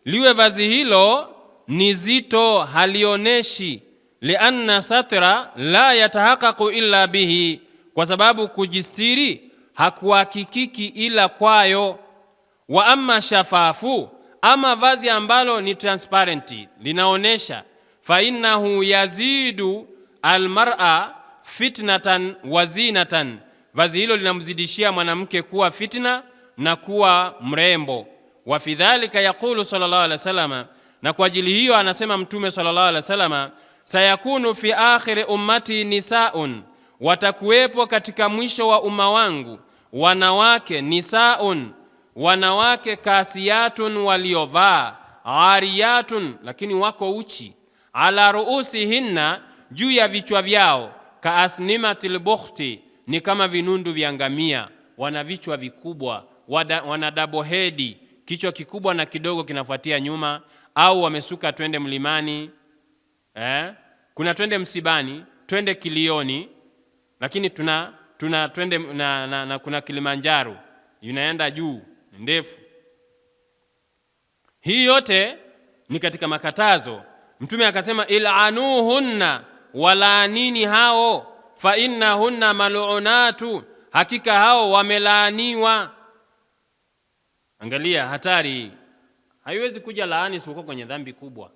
liwe vazi hilo ni zito, halioneshi. Lianna satra la yatahaqaqu illa bihi, kwa sababu kujistiri hakuhakikiki ila kwayo. Wa amma shafafu, ama vazi ambalo ni transparent, linaonesha, fa innahu yazidu almar'a fitnatan wa zinatan, vazi hilo linamzidishia mwanamke kuwa fitna na kuwa mrembo. Wa fi dhalika yaqulu sallallahu alaihi wasallam, na kwa ajili hiyo anasema Mtume sallallahu alaihi wasallam, sayakunu fi akhir ummati nisaun, watakuwepo katika mwisho wa umma wangu wanawake, nisaun, wanawake, kasiyatun, waliovaa, ariyatun, lakini wako uchi, ala ruusihinna, juu ya vichwa vyao, kaasnimatil bukhti, ni kama vinundu vya ngamia, wana vichwa vikubwa, wana double head, kichwa kikubwa na kidogo kinafuatia nyuma, au wamesuka twende mlimani, kuna twende msibani, twende kilioni, lakini tuna twende na kuna Kilimanjaro inaenda juu ndefu. Hii yote ni katika makatazo. Mtume akasema ilanuhunna, walaanini hao, fa innahunna mal'unatu, hakika hao wamelaaniwa. Angalia hatari. Haiwezi kuja laani isipokuwa kwenye dhambi kubwa.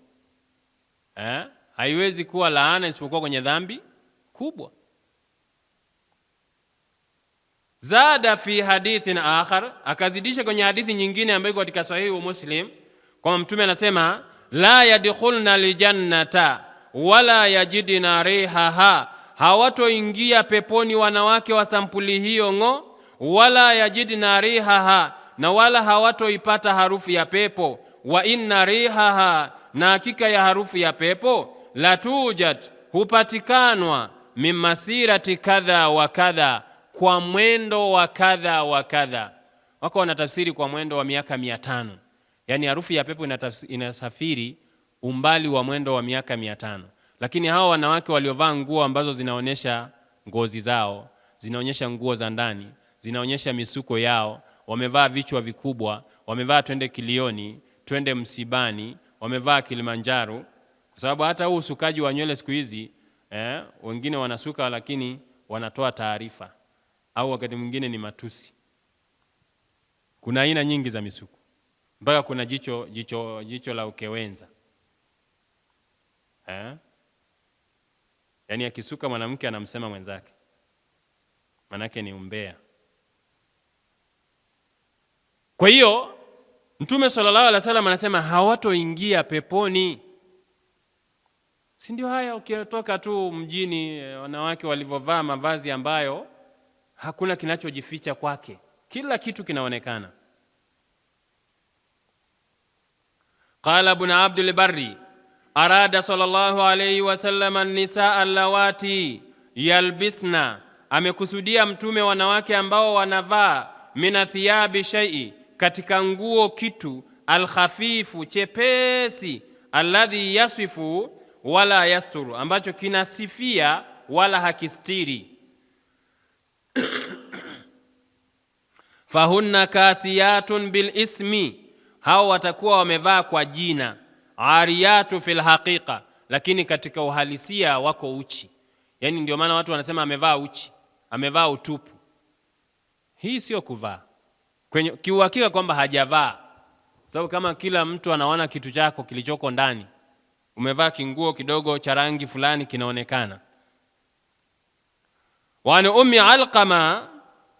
Haiwezi kuwa laana isipokuwa kwenye dhambi kubwa. Zada fi hadithin akhar, akazidisha kwenye hadithi nyingine ambayo iko katika sahihi wa Muslim, kwa Mtume anasema la yadkhulna aljannata wala yajidna rihaha, hawatoingia peponi wanawake wa sampuli hiyo wala yajidna rihaha, na wala hawatoipata harufu ya pepo. Wa inna rihaha, na hakika ya harufu ya pepo, la tujad, hupatikanwa, min masirati kadha wa kadha, kwa mwendo wa kadha wa kadha. Wako wanatafsiri kwa mwendo wa miaka 500. Yani harufu ya pepo inasafiri umbali wa mwendo wa miaka 500. Lakini hao wanawake waliovaa nguo ambazo zinaonyesha ngozi zao, zinaonyesha nguo za ndani, zinaonyesha misuko yao, wamevaa vichwa vikubwa, wamevaa twende kilioni, twende msibani, wamevaa Kilimanjaro, kwa sababu hata huu usukaji wa nywele siku hizi wengine wanasuka lakini wanatoa taarifa, au wakati mwingine ni matusi. Kuna aina nyingi za misuko, mpaka kuna jicho la ukewenza. Yani akisuka mwanamke anamsema mwenzake, manake ni umbea. Kwa hiyo Mtume sallallahu alaihi wasallam anasema hawatoingia peponi. Si ndio haya? Ukitoka tu mjini, wanawake walivyovaa mavazi ambayo hakuna kinachojificha kwake, kila kitu kinaonekana. Qala ibn Abdul Barri, arada sallallahu alayhi wasallam an-nisaa allawati yalbisna, amekusudia Mtume wanawake ambao wanavaa mina thiyabi shay'i, katika nguo kitu, alkhafifu, chepesi, alladhi yasifu wala yasturu, ambacho kinasifia wala hakistiri. Fahunna kasiyatun bil ismi, hao watakuwa wamevaa kwa jina, ariyatu fil haqiqa, lakini katika uhalisia wako uchi. Yani ndio maana watu wanasema amevaa uchi, amevaa utupu. Hii sio kuvaa kwenye kiuhakika kwamba hajavaa, sababu kama kila mtu anaona kitu chako kilichoko ndani, umevaa kinguo kidogo cha rangi fulani kinaonekana. Wa an ummi Alqama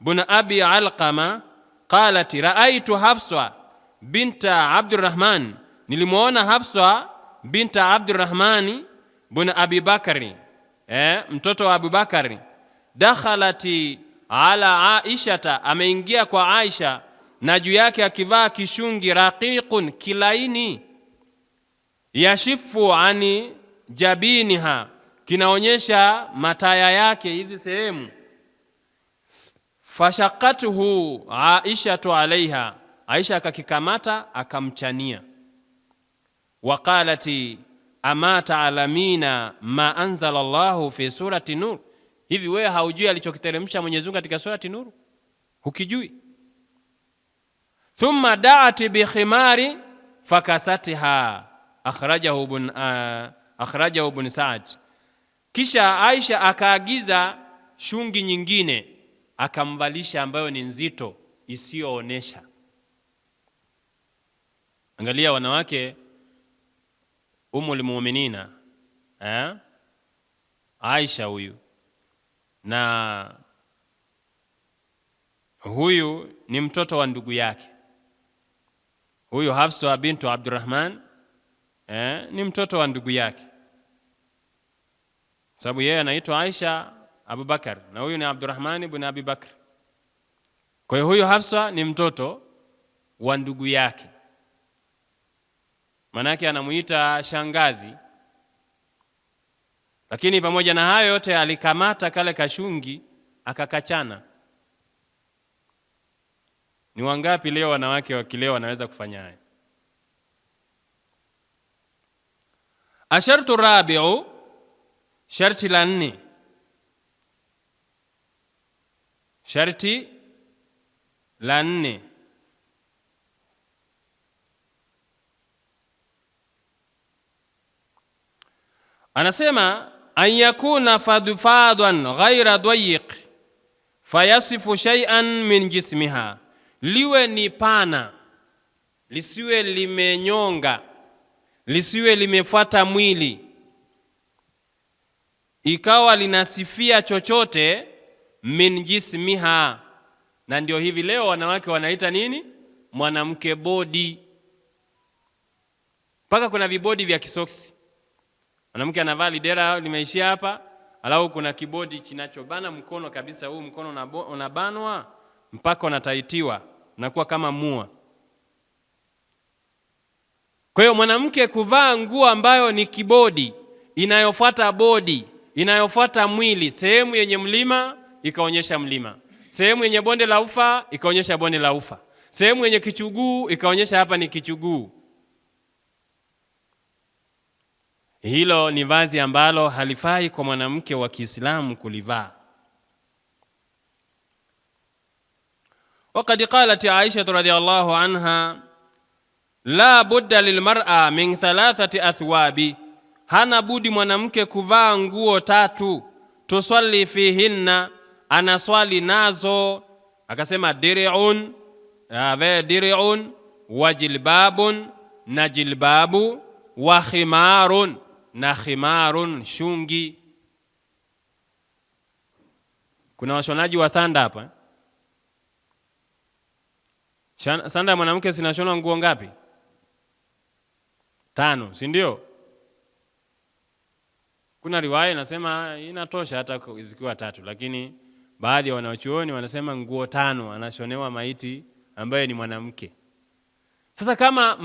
bin abi Alqama qalat raaitu Hafsa binta Abdurrahman, nilimuona Hafsa binta Abdurrahman bin Abi Bakari, mtoto wa Abu Bakari, dakhalati ala Aisha, ameingia kwa Aisha na juu yake akivaa kishungi, raqiqun, kilaini, yashifu ani jabiniha, kinaonyesha mataya yake hizi sehemu. Fashaqatuhu Aisha alaiha, Aisha akakikamata akamchania. Waqalati ama ta'lamina ma anzala Allahu fi surati Nur, hivi wewe haujui alichokiteremsha Mwenyezi Mungu katika surati Nur? Hukijui? Thumma da'at bi khimari fakasatiha, akhrajahu ibn Sa'd. Kisha Aisha akaagiza shungi nyingine akamvalisha, ambayo ni nzito isiyoonesha. Angalia wanawake Ummul Mu'minina, Aisha huyu, na huyu ni mtoto wa ndugu yake. Huyu Hafsa bintu Abdurrahman ni mtoto wa ndugu yake, sababu yeye anaitwa Aisha Abu Bakar na huyu ni Abdurrahman ibn Abi Bakr. Kwa hiyo huyu Hafsa ni mtoto wa ndugu yake, manake anamuita shangazi. Lakini pamoja na hayo yote alikamata kale kashungi akakachana. Ni wangapi leo wanawake wakileo wanaweza kufanya haya? Ashartu rabi'u, sharti la 4. Sharti la 4, anasema an yakuna fadfadan ghaira dayiq fayasifu shay'an min jismiha, liwe ni pana, lisiwe limenyonga, lisiwe limefuata mwili, ikawa linasifia chochote min jismiha. Na ndio hivi leo wanawake wanaita nini? Mwanamke body. Paka kuna vibodi vya kisoksi. Mwanamke anavaa lidera limeishia hapa, alafu kuna kibodi kinachobana mkono kabisa, huu mkono unabanwa mpaka unataitiwa, unakuwa kama mua. Kwa hiyo mwanamke kuvaa nguo ambayo ni kibodi, inayofuata bodi, inayofuata mwili, sehemu yenye mlima ikaonyesha mlima, sehemu yenye bonde la ufa ikaonyesha bonde la ufa, sehemu yenye kichuguu ikaonyesha hapa ni kichuguu. Hilo ni vazi ambalo halifai kwa mwanamke wa Kiislamu kulivaa. Waqad qalat Aisha radhiyallahu anha, la budda lilmar'a min 3 athwabi, hana budi mwanamke kuvaa nguo 3, tusalli fihinna, anaswali nazo. Akasema dir'un, dir'un wa jilbabun, na jilbabu, wa khimarun, na khimarun, shungi. Kuna washonaji wa sanda hapa. Sanda ya mwanamke zinashonwa nguo ngapi? 5, si ndio? Kuna riwaya inasema inatosha hata zikiwa 3, lakini baadhi ya wanachuoni wanasema nguo 5 anashonewa maiti ambaye ni mwanamke. Sasa kama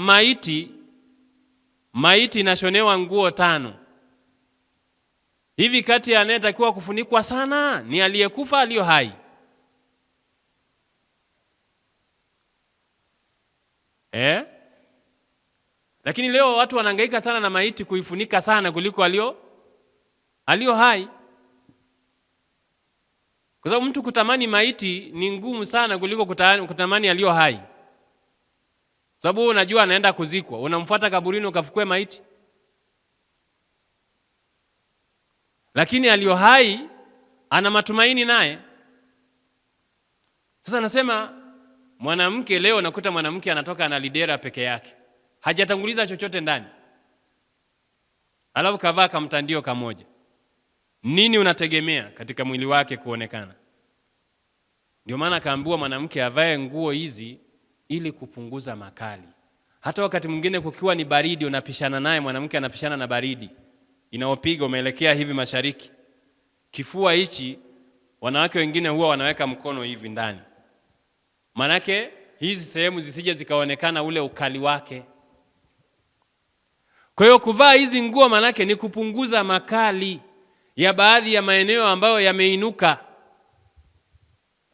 maiti inashonewa nguo 5, hivi kati anayetakiwa kufunikwa sana ni aliyekufa aliyo hai? Lakini leo watu wanahangaika sana na maiti kuifunika sana kuliko aliyo hai. Kwa sababu mtu kutamani maiti ni ngumu sana kuliko kutamani aliyo hai. Sababu unajua anaenda kuzikwa, unamfuata kaburini ukafukue maiti. Lakini aliyo hai ana matumaini naye. Sasa nasema mwanamke leo, nakuta mwanamke anatoka na lidera peke yake, hajatanguliza chochote ndani, alafu kavaa kamtandio kamoja. Nini unategemea katika mwili wake kuonekana? Ndio maana kaambiwa mwanamke avae nguo hizi ili kupunguza makali. Hata wakati mwingine kukiwa ni baridi, unapishana naye, mwanamke anapishana na baridi inaopiga umeelekea hivi mashariki, kifua hichi, wanawake wengine huwa wanaweka mkono hivi ndani, manake hizi sehemu zisije zikaonekana ule ukali wake. Kwa hiyo kuvaa hizi nguo manake ni kupunguza makali ya baadhi ya maeneo ambayo yameinuka.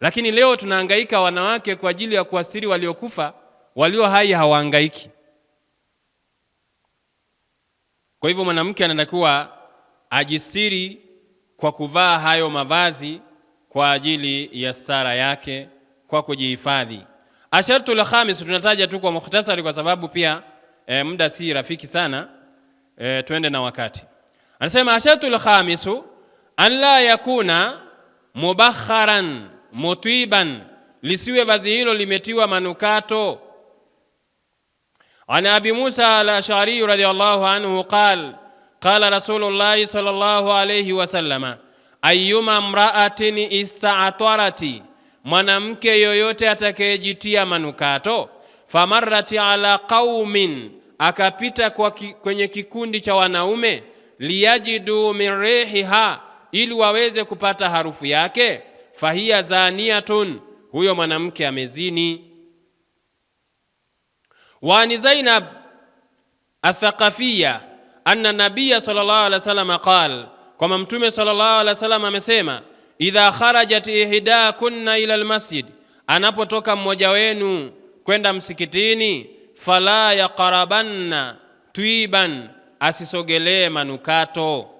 Lakini leo tunahangaika wanawake kwa ajili ya kuasiri waliokufa, walio hai hawahangaiki. Kwa hivyo mwanamke anatakiwa ajisiri kwa kuvaa hayo mavazi kwa ajili ya stara yake, kwa kujihifadhi. Ashartu al-khamis tunataja tu kwa mukhtasari kwa sababu pia muda si rafiki sana, twende na wakati. Anasema ashartu al-khamisu an la yakuna mubakharan mutiban, lisiwe vazi hilo limetiwa manukato. Ana Abi Musa al-Ash'ari radhiyallahu anhu qala Rasulullah sallallahu alayhi wasallam, ayyuma imra'atin ista'tarati, mwanamke yoyote atakayejitia manukato, famarrati ala qaumin, akapita kwenye kikundi cha wanaume, liyajidu min rihiha, ili waweze kupata harufu yake, fahiya zaniyatun, huyo mwanamke amezini. Wa ni Zainab athaqafiyya anna nabiyya sallallahu alaihi wasallam qala, kama mtume sallallahu alaihi wasallam amesema, idha kharajat ihdakunna ila almasjid, anapotoka mmoja wenu kwenda msikitini, fala yaqrabanna twiban, asisogelee manukato,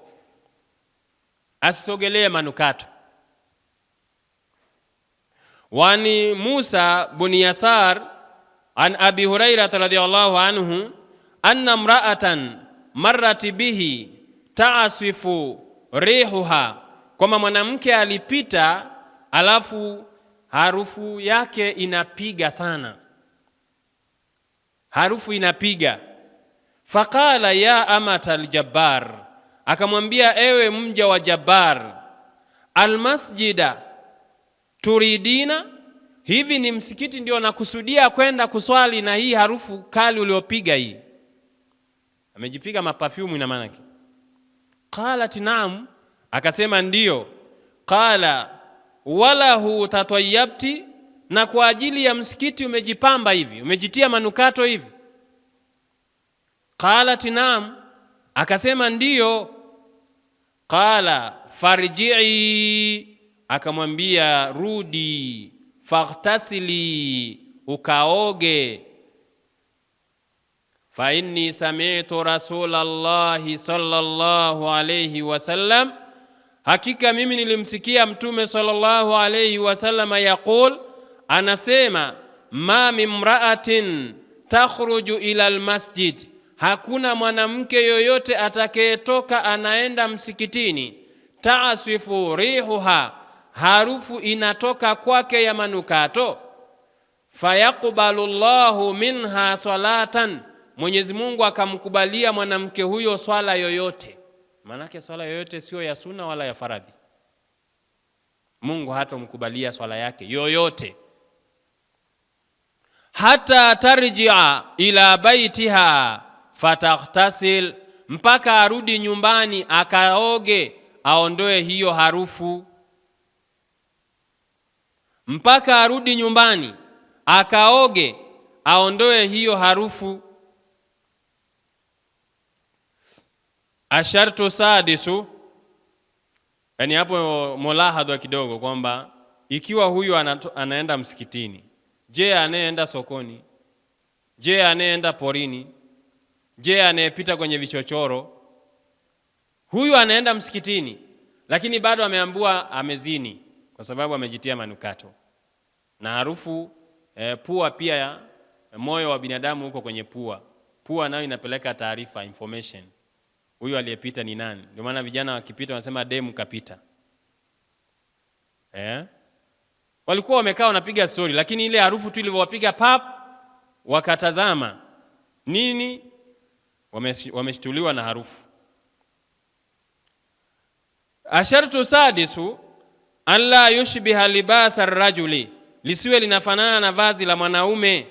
asisogelee manukato. Wani Musa bin Yasar an Abi Hurairah radhiyallahu anhu anna imra'atan marrat bihi ta'asifu rihuha, kwamba mwanamke alipita alafu harufu yake inapiga sana, harufu inapiga. Faqala ya amata aljabbar, akamwambia ewe mja wa Jabbar, almasjida turidina, hivi ni msikiti ndio nakusudia kwenda kuswali na hii harufu kali uliopiga hii? Amejipiga maperfume ina maana yake. Qalat naam, akasema ndio. Qala walahu tatayyabti, na kwa ajili ya msikiti umejipamba hivi, umejitia manukato hivi? Qalat naam, akasema ndio. Qala farji'i, akamwambia rudi, faghtasili, ukaoge. Fa inni sami'tu rasulallahi sallallahu alayhi wasallam, hakika mimi nilimsikia mtume sallallahu alayhi wasallam yaqul, anasema ma mimra'atin takhruju ila almasjid, hakuna mwanamke yoyote atakayetoka anaenda msikitini, ta'asifu rihuha, harufu inatoka kwake ya manukato, fayaqbalu Allahu minha salatan, Mwenyezi Mungu akamkubalia mwanamke huyo swala yoyote. Manake swala yoyote sio ya sunna wala ya faradhi. Mungu hatomkubalia swala yake yoyote. Hata tarji'a ila baitiha fataghtasil, mpaka arudi nyumbani akaoge, aondoe hiyo harufu. Mpaka arudi nyumbani akaoge, aondoe hiyo harufu. Ashartu sadisu, yani hapo mulahadha kidogo kwamba ikiwa huyu anaenda msikitini, je, anayeenda sokoni? Je, anayeenda porini? Je, anayepita kwenye vichochoro? Huyu anaenda msikitini lakini bado ameambiwa amezini kwa sababu amejitia manukato. Na harufu pua pia, moyo wa binadamu huko kwenye pua. Pua nayo inapeleka taarifa, information. Huyu aliyepita ni nani? Ndio maana vijana wakipita wanasema demu kapita. Walikuwa wamekaa wanapiga story, lakini ile harufu tu ilivyowapiga pap, wakatazama nini, wameshtuliwa na harufu. Ashartu sadisu an la yushbiha libasa ar-rajuli, lisiwe linafanana na vazi la mwanaume.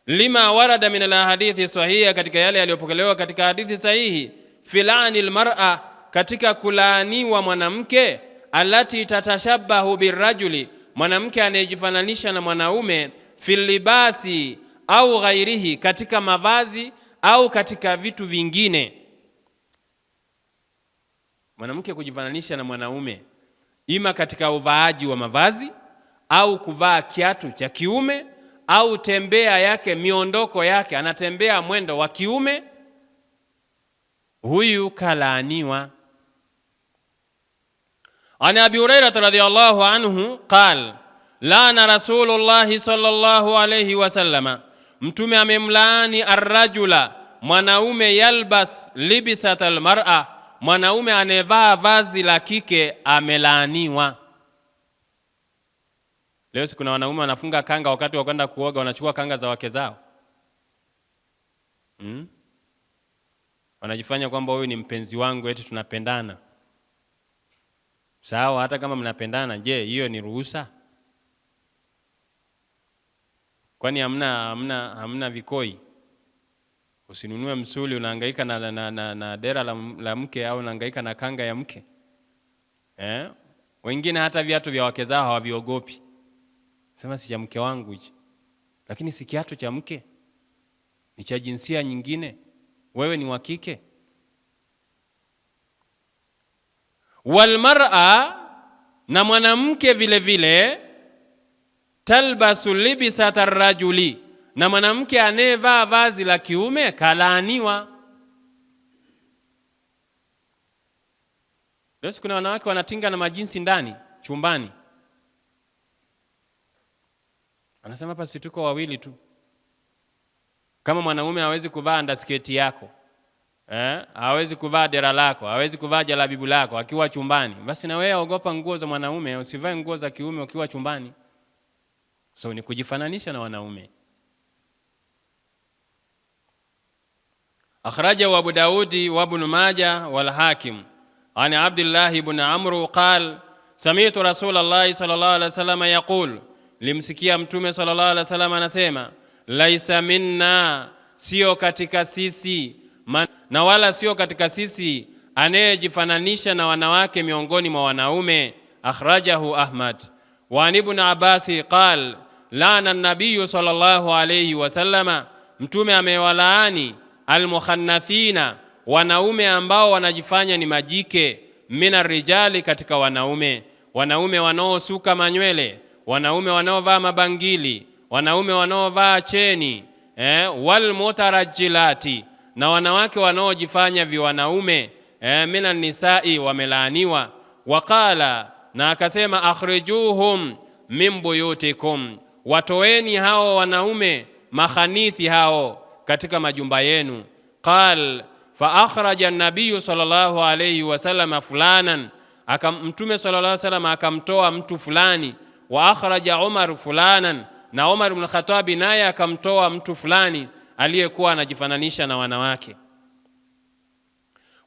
Lima warada min al-hadithi sahiha, katika yale yaliyopokelewa katika hadithi sahihi. Filani al-mar'a, katika kulaaniwa mwanamke. Allati tatashabahu birrajuli, mwanamke anayejifananisha na mwanaume. Fil libasi au ghairihi, katika mavazi au katika vitu vingine. Mwanamke kujifananisha na mwanaume ima katika uvaaji wa mavazi au kuvaa kiatu cha kiume au tembea yake, miondoko yake, anatembea mwendo wa kiume, huyu kalaaniwa. Ana Abi Hurairah radhiyallahu anhu qal laana Rasulullah sallallahu alayhi wasallama, mtume amemlaani arrajula, mwanaume, yalbas libisatal mar'a, mwanaume anevaa vazi la kike amelaaniwa. Leo kuna wanaume wanafunga kanga wakati wa kwenda kuoga, wanachukua kanga za wake zao. Wanajifanya kwamba huyu ni mpenzi wangu, eti tunapendana. Sawa, hata kama mnapendana, je, hiyo ni ruhusa? Kwani hamna vikoi? Usinunue msuli unahangaika na dera la mke, au unahangaika na kanga ya mke. Wengine hata viatu vya wake zao hawaviogopi. Sema si ya mke wangu hichi. Lakini si kiatu cha mke, ni cha jinsia nyingine, wewe ni wa kike. Wal mar'a, na mwanamke vile vile, talbasu libisata rajuli, na mwanamke anayevaa vazi la kiume kalaaniwa. Leo kuna wanawake wanatinga na majinsi ndani chumbani. Anasema hapa si tuko wawili tu. Kama mwanaume hawezi kuvaa underskirt yako, hawezi kuvaa dera lako, hawezi kuvaa jalabibu lako akiwa chumbani, basi na wewe ogopa nguo za mwanaume, usivae nguo za kiume ukiwa chumbani. So ni kujifananisha na wanaume. Akhrajahu Abu Daudi wa Ibn Majah wal Hakim an Abdullah ibn Amr qala sami'tu Rasulullah sallallahu alaihi wasallam yaqul, limsikia Mtume sallallahu alaihi wasallam anasema, laisa minna, sio katika sisi, na wala sio katika sisi anayejifananisha na wanawake miongoni mwa wanaume. Akhrajahu Ahmad. Wa Ibn Abbas qala laana an-nabiy sallallahu alayhi wasallama, Mtume amewalaani al-mukhannathina, wanaume ambao wanajifanya ni majike, minar rijali, katika wanaume wanaosuka manywele, wanaume wanaovaa mabangili, wanaume wanaovaa cheni, wal mutarajjilati, na wanawake wanaojifanya viwanaume, minan nisai, wamelaaniwa. Waqala, na akasema, akhrijuhum min buyutikum, watoeni hao wanaume makhanithi hao katika majumba yenu. Qal fa akhraja an-nabiy sallallahu alayhi wasallam fulanan, Mtume sallallahu alayhi wasallam akamtoa mtu fulani. Wa akhraja Umar fulanan, na Umar ibn Khattab naye akamtoa mtu fulani aliyekuwa anajifananisha na wanawake.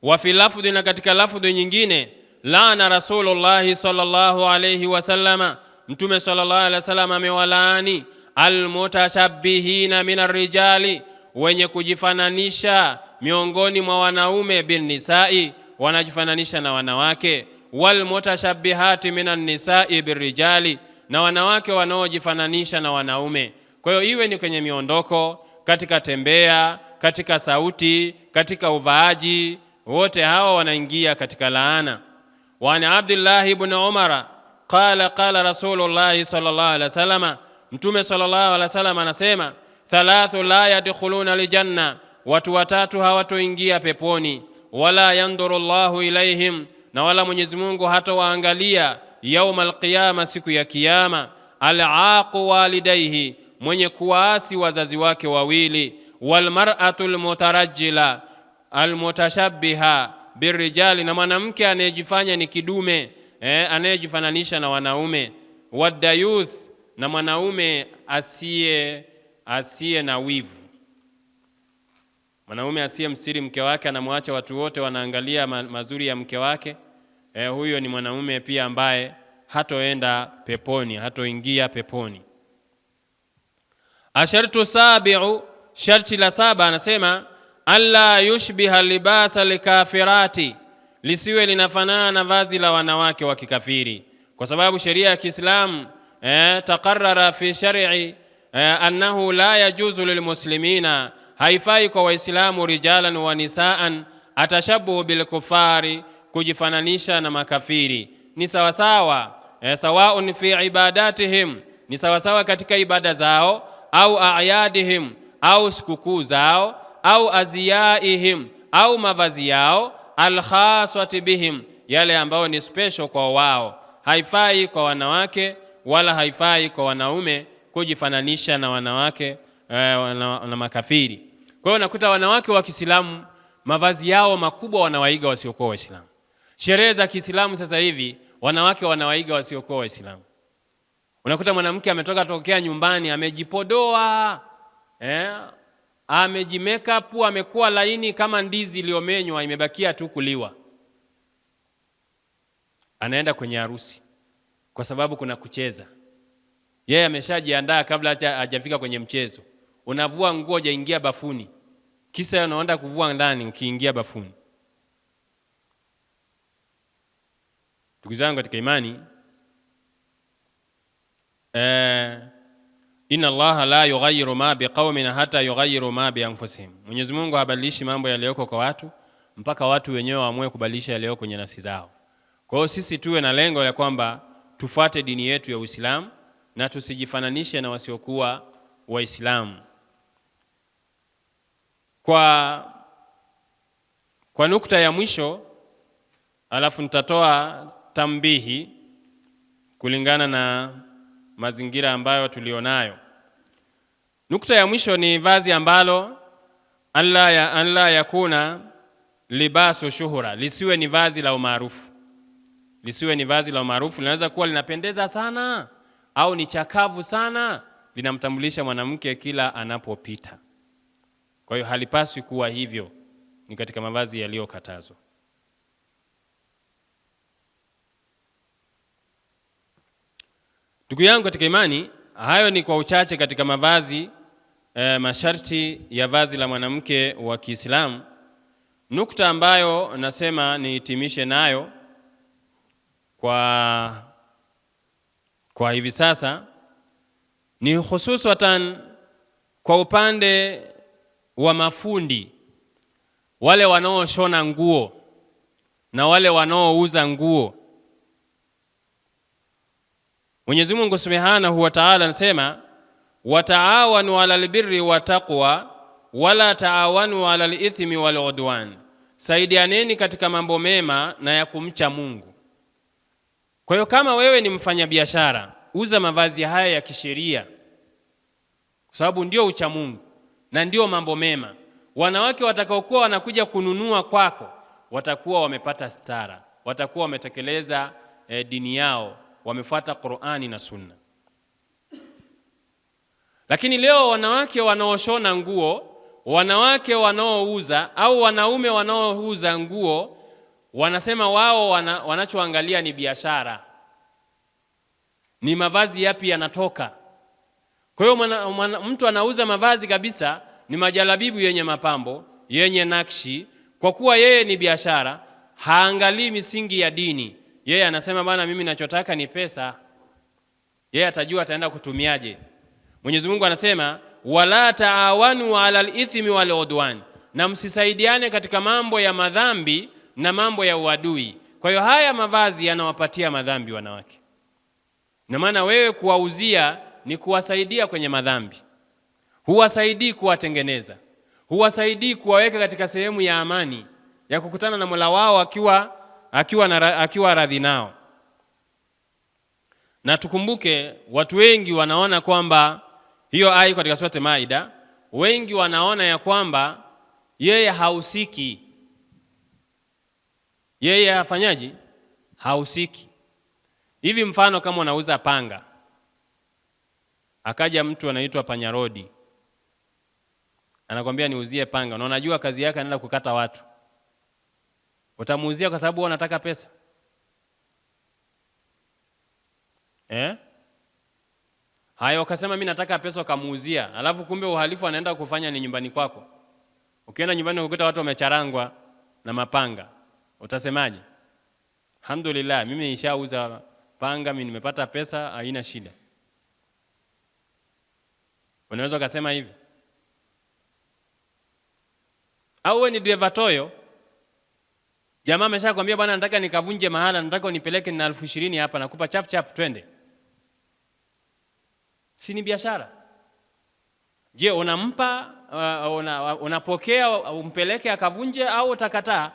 Wa fi lafdhi, na katika lafdhi nyingine, laana Rasulullah sallallahu alayhi wasallama, Mtume sallallahu alayhi wasallam amewalaani almutashabbihina minar rijali, wenye kujifananisha miongoni mwa wanaume, bin nisai, wanajifananisha na wanawake, wal mutashabbihati minan nisai birrijali, na wanawake wanaojifananisha na wanaume. Kwa hiyo iwe ni kwenye miondoko, katika tembea, katika sauti, katika uvaaji, wote hao wanaingia katika laana. Wa an Abdullah ibn Umar qala qala Rasulullah sallallahu alaihi wasallam, Mtume sallallahu alaihi wasallam anasema, thalathu la yadkhuluna aljanna, watu watatu hawatoingia peponi. Wala yanduru Allahu ilaihim, na wala Mwenyezi Mungu hatawaangalia yaumal qiyama, siku ya kiyama. Al-aqu walidayhi, mwenye kuasi wazazi wake wawili. Wal mar'atul mutarajjila al-mutashabbiha birrijali, na mwanamke anayejifanya ni kidume, anayejifananisha na wanaume. Wadayuth, na mwanaume asiye na wivu, mwanaume asiye mstiri mke wake, anamwacha watu wote wanaangalia mazuri ya mke wake. Huyo ni mwanaume pia ambaye hatoenda peponi, hatoingia peponi. Ashartu sabi'u, sharti la saba, anasema alla yushbiha libasa likafirati, lisiwe linafanana na vazi la wanawake wa kikafiri, kwa sababu sheria ya Kiislamu taqarrara fi shar'i annahu la yajuzu lilmuslimina, haifai kwa waislamu rijalan wa nisaan atashabuhu bilkufari, kujifananisha na makafiri. Ni sawasawa, sawaun fi ibadatihim, ni sawasawa katika ibada zao, au a'yadihim, au sikukuu zao, au aziyaihim, au mavazi yao, alkhaswati bihim, yale ambao ni special kwa wao. Haifai kwa wanawake wala haifai kwa wanaume kujifananisha na wanawake na makafiri. Kwa hiyo nakuta wanawake wa Kiislamu mavazi yao makubwa wanawaiga wasiokuwa Waislamu. Sherehe za Kiislamu sasa hivi wanawake wanawaiga wasiokuwa Waislamu. Unakuta mwanamke tokea nyumbani amejipodoa, amejimake-up, amekuwa laini kama ndizi iliyomenywa, imebakia tu kuliwa. Anaenda kwenye harusi kwa sababu kuna kucheza. Yeye ameshajiandaa kabla hajafika kwenye mchezo. Unavua nguo hujaingia bafuni, kisa unaenda kuvua ndani ukiingia bafuni. Ndugu zangu katika imani, inna Allaha la yughayyiru ma biqaumin hatta yughayyiru ma bi anfusihim, Mwenyezi Mungu habadilishi mambo yaliyoko kwa watu mpaka watu wenyewe waamue kubadilisha yaliyoko kwenye nafsi zao. Kwa hiyo sisi tuwe na lengo la kwamba tufuate dini yetu ya Uislamu na tusijifananishe na wasiokuwa Waislamu. Kwa nukta ya mwisho, alafu nitatoa tambihi kulingana na mazingira ambayo tulionayo. Nukta ya mwisho ni vazi ambalo Allah yakuna libasu shuhura, lisiwe ni vazi la umaarufu. Lisiwe ni vazi la umaarufu, linaweza kuwa linapendeza sana au ni chakavu sana, linamtambulisha mwanamke kila anapopita. Kwa hiyo halipaswi kuwa hivyo, ni katika mavazi yaliyokatazwa. Ndugu yangu katika imani, hayo ni kwa uchache katika mavazi masharti ya vazi la mwanamke wa Kiislamu. Nukta ambayo nasema nihitimishe nayo kwa hivi sasa ni hususan kwa upande wa mafundi, wale wanaoshona nguo na wale wanaouza nguo. Mwenyezi Mungu Subhanahu wa Ta'ala anasema, wataawanu alal birri wa taqwa wala taawanu alal ithmi wal udwan, saidianeni katika mambo mema na ya kumcha Mungu. Kwa hiyo kama wewe ni mfanyabiashara, uza mavazi haya ya kisheria, kwa sababu ndio ucha Mungu na ndio mambo mema. Wanawake watakaokuwa wanakuja kununua kwako watakuwa wamepata stara, watakuwa wametekeleza dini yao, wamefuata Qur'ani na Sunna. Lakini leo wanawake wanaoshona nguo, wanawake wanaouza au wanaume wanaouza nguo, wanasema wao wanachoangalia ni biashara, ni mavazi yapi yanatoka. Kwa hiyo mtu anauza mavazi kabisa ni majalabibu yenye mapambo, yenye nakshi, kwa kuwa yeye ni biashara, haangalii misingi ya dini. Yeye anasema bana, mimi ninachotaka ni pesa. Yeye atajua ataenda kutumiaje. Mwenyezi Mungu anasema, wala taawanu alal ithmi wal udwan, na msisaidiane katika mambo ya madhambi na mambo ya uadui. Kwa hiyo haya mavazi yanawapatia madhambi wanawake, na maana wewe kuwauzia ni kuwasaidia kwenye madhambi. Huwasaidii kuwatengeneza, huwasaidii kuwaweka katika sehemu ya amani ya kukutana na Mola wao akiwa radhi nao. Na tukumbuke, watu wengi wanaona kwamba hiyo aya katika sura Maida, wengi wanaona ya kwamba yeye hausiki. Yeye hafanyaji? Hausiki. Hivi mfano kama unauza panga, akaja mtu anaitwa panyarodi, anakwambia niuzie panga, na unajua kazi yake anaenda kukata watu, utamuuzia kwa sababu unataka pesa? Hayo ukasema mimi nataka pesa, ukamuuzia, alafu kumbe uhalifu anaenda kufanya ni nyumbani kwako. Ukienda nyumbani ukuta watu wamecharangwa na mapanga, utasemaje? Alhamdulillah, mimi nishauza panga, mimi nimepata pesa, haina shida. Unaweza ukasema hivi? Au wewe ni dereva toyo, jamaa ameshakwambia bwana, nataka nikavunje mahala, nataka unipeleke na 20,000 hapa, nakupa chap chap, twende. Si ni biashara? Je, unampa unapokea umpeleke akavunje au utakataa?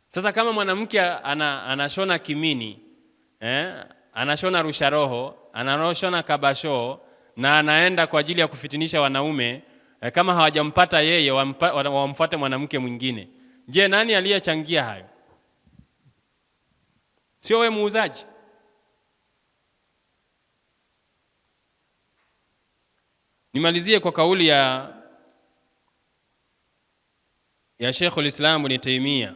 Sasa kama mwanamke anashona kimini, anashona rusharoho, anashona kabasho, na anaenda kwa ajili ya kufitinisha wanaume, kama hawajampata yeye wamfuate mwanamke mwingine, je, nani aliyechangia hayo? Sio wewe muuzaji? Nimalizie kwa kauli ya Sheikh al-Islam Ibn Taymiyyah.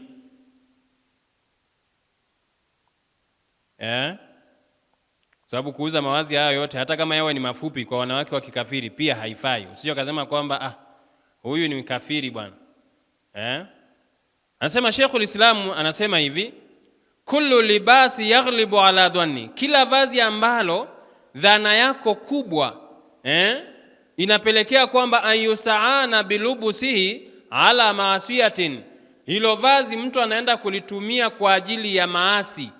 Sababu kuuza mawazi hayo yote, hata kama yawe ni mafupi, kwa wanawake wa kikafiri pia haifai. Usije ukasema kwamba huyu ni kafiri bwana. Anasema Sheikh al-Islam, anasema hivi, kullu libasi yaghlibu ala dhanni, kila vazi ambalo dhana yako kubwa inapelekea kwamba ayusaana bilubusihi ala maasiyatin, hilo vazi mtu anaenda kulitumia kwa ajili ya maasi,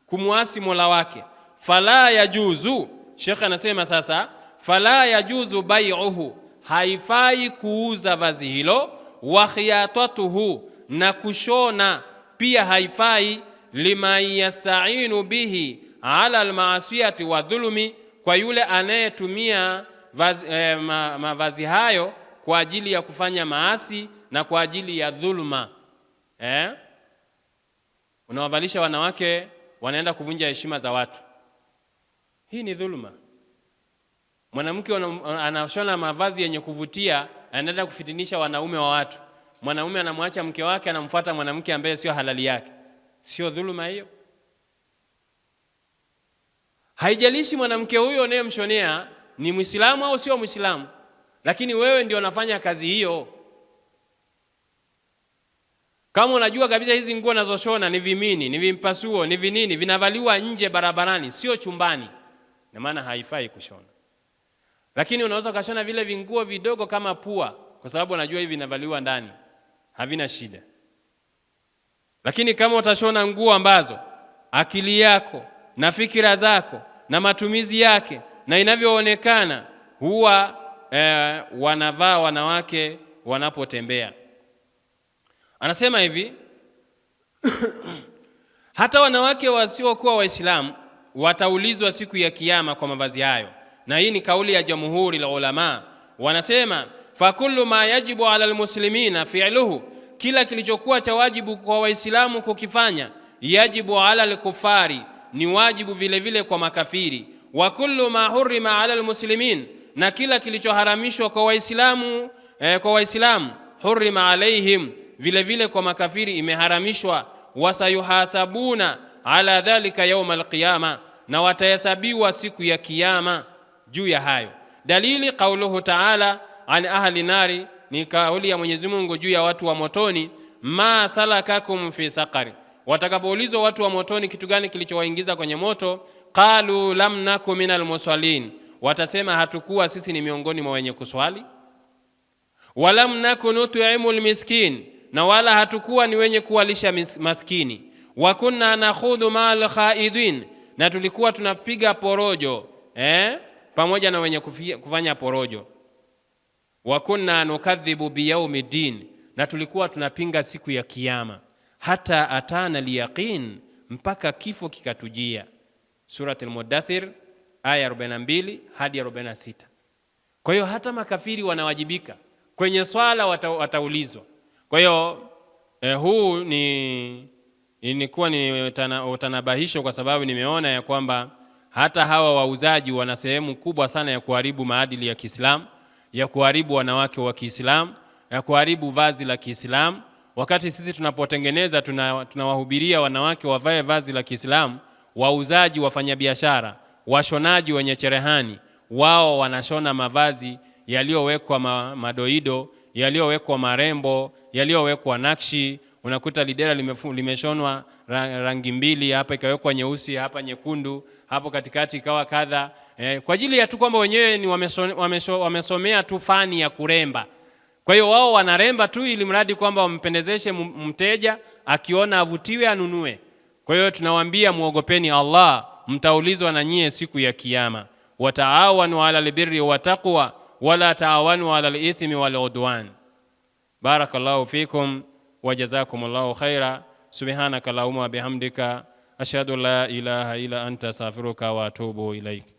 kumuasi Mola wake, fala yajuzu, Sheikh anasema sasa, fala yajuzu bai'uhu, haifai kuuza vazi hilo, wa khiyatatuhu, na kushona pia haifai, liman yasta'inu bihi ala almaasiyati wa dhulumi, kwa yule anayetumia mavazi hayo kwa ajili ya kufanya maasi na kwa ajili ya dhuluma. Unawavalisha wanawake wanaenda kuvunja heshima za watu, hii ni dhuluma. Mwanamke anashona mavazi yenye kuvutia, anaenda kufitinisha wanaume wa watu. Mwanaume anamwacha mke wake, anamfuata mwanamke ambaye sio halali yake. Sio dhuluma hiyo? Haijalishi mwanamke huyo unayemshonea ni Muislamu au sio Muislamu, lakini wewe ndio unafanya kazi hiyo. Kama unajua kabisa hizi nguo nazoshona ni vimini, ni vimpasuo, ni vinini, vinavaliwa nje barabarani, sio chumbani, na maana haifai kushona. Lakini unaweza kushona vile vinguo vidogo kama pua, kwa sababu unajua hivi vinavaliwa ndani, havina shida. Lakini kama utashona nguo ambazo akili yako na fikira zako na matumizi yake na inavyoonekana huwa wanavaa wanawake wanapotembea, anasema hivi hata wanawake wasiokuwa Waislamu wataulizwa siku ya kiyama kwa mavazi hayo. Na hii ni kauli ya jamhuri la ulama, wanasema fa kullu ma yajibu ala almuslimina fi'luhu, kila kilichokuwa cha wajibu kwa Waislamu kukifanya, yajibu ala alkufari, ni wajibu vile vile kwa makafiri. Wa kullu ma hurima ala almuslimin, na kila kilichoharamishwa kwa Waislamu hurima alaihim, vile vile kwa makafiri imeharamishwa. Wasayuhasabuna ala dhalika yawm alqiyama, na watahesabiwa siku ya kiyama juu ya hayo. Dalili qauluhu ta'ala an ahli nari, ni kauli ya Mwenyezi Mungu juu ya watu wa motoni, ma salakakum fi saqari, watakapoulizwa watu wa motoni kitu gani kilichowaingiza kwenye moto, qalu lam naku minal musallin, watasema hatukuwa sisi ni miongoni mwa wenye kuswali. Walam naku nut'imul miskin, na wala hatukuwa ni wenye kuwalisha maskini. Wa kunna nakhudhu ma'al khaidin, na tulikuwa tunapiga porojo pamoja na wenye kufanya porojo. Wa kunna nukadhibu biyaumiddin, na tulikuwa tunapinga siku ya kiyama. Hata atana liyaqin, mpaka kifo kikatujia. Surat al-Mudathir aya 42 hadi 46. Kwa hiyo hata makafiri wanawajibika kwenye swala, wataulizwa. Kwa hiyo huu nilikuwa ni utanabahisho, kwa sababu nimeona ya kwamba hata hawa wauzaji wana sehemu kubwa sana ya kuharibu maadili ya Kiislamu, ya kuharibu wanawake wa Kiislamu, ya kuharibu vazi la Kiislamu. Wakati sisi tunapotengeneza tunawahubiria wanawake wavae vazi la Kiislamu, wauzaji, wafanyabiashara, washonaji wenye cherehani, wao wanashona mavazi yaliyowekwa madoido, yaliyowekwa marembo, yaliyowekwa nakshi. Unakuta lidera limeshonwa rangi mbili, hapa ikawekwa nyeusi, hapa nyekundu, hapo katikati ikawa kadha, kwa ajili ya tu kwamba wenyewe ni wamesomea tu fani ya kuremba. Kwa hiyo wao wanaremba tu ili mradi kwamba wampendezeshe mteja, akiona avutiwe anunue. Kwa hiyo tunawaambia muogopeni Allah, mtaulizwa na nyie siku ya kiyama. Wataawanu ala albirri wa taqwa wala taawanu ala alithmi wal udwan. Barakallahu fikum wa jazakumullahu khaira. Subhanaka Allahumma bihamdika ashhadu la ilaha illa anta astaghfiruka wa atubu ilaik.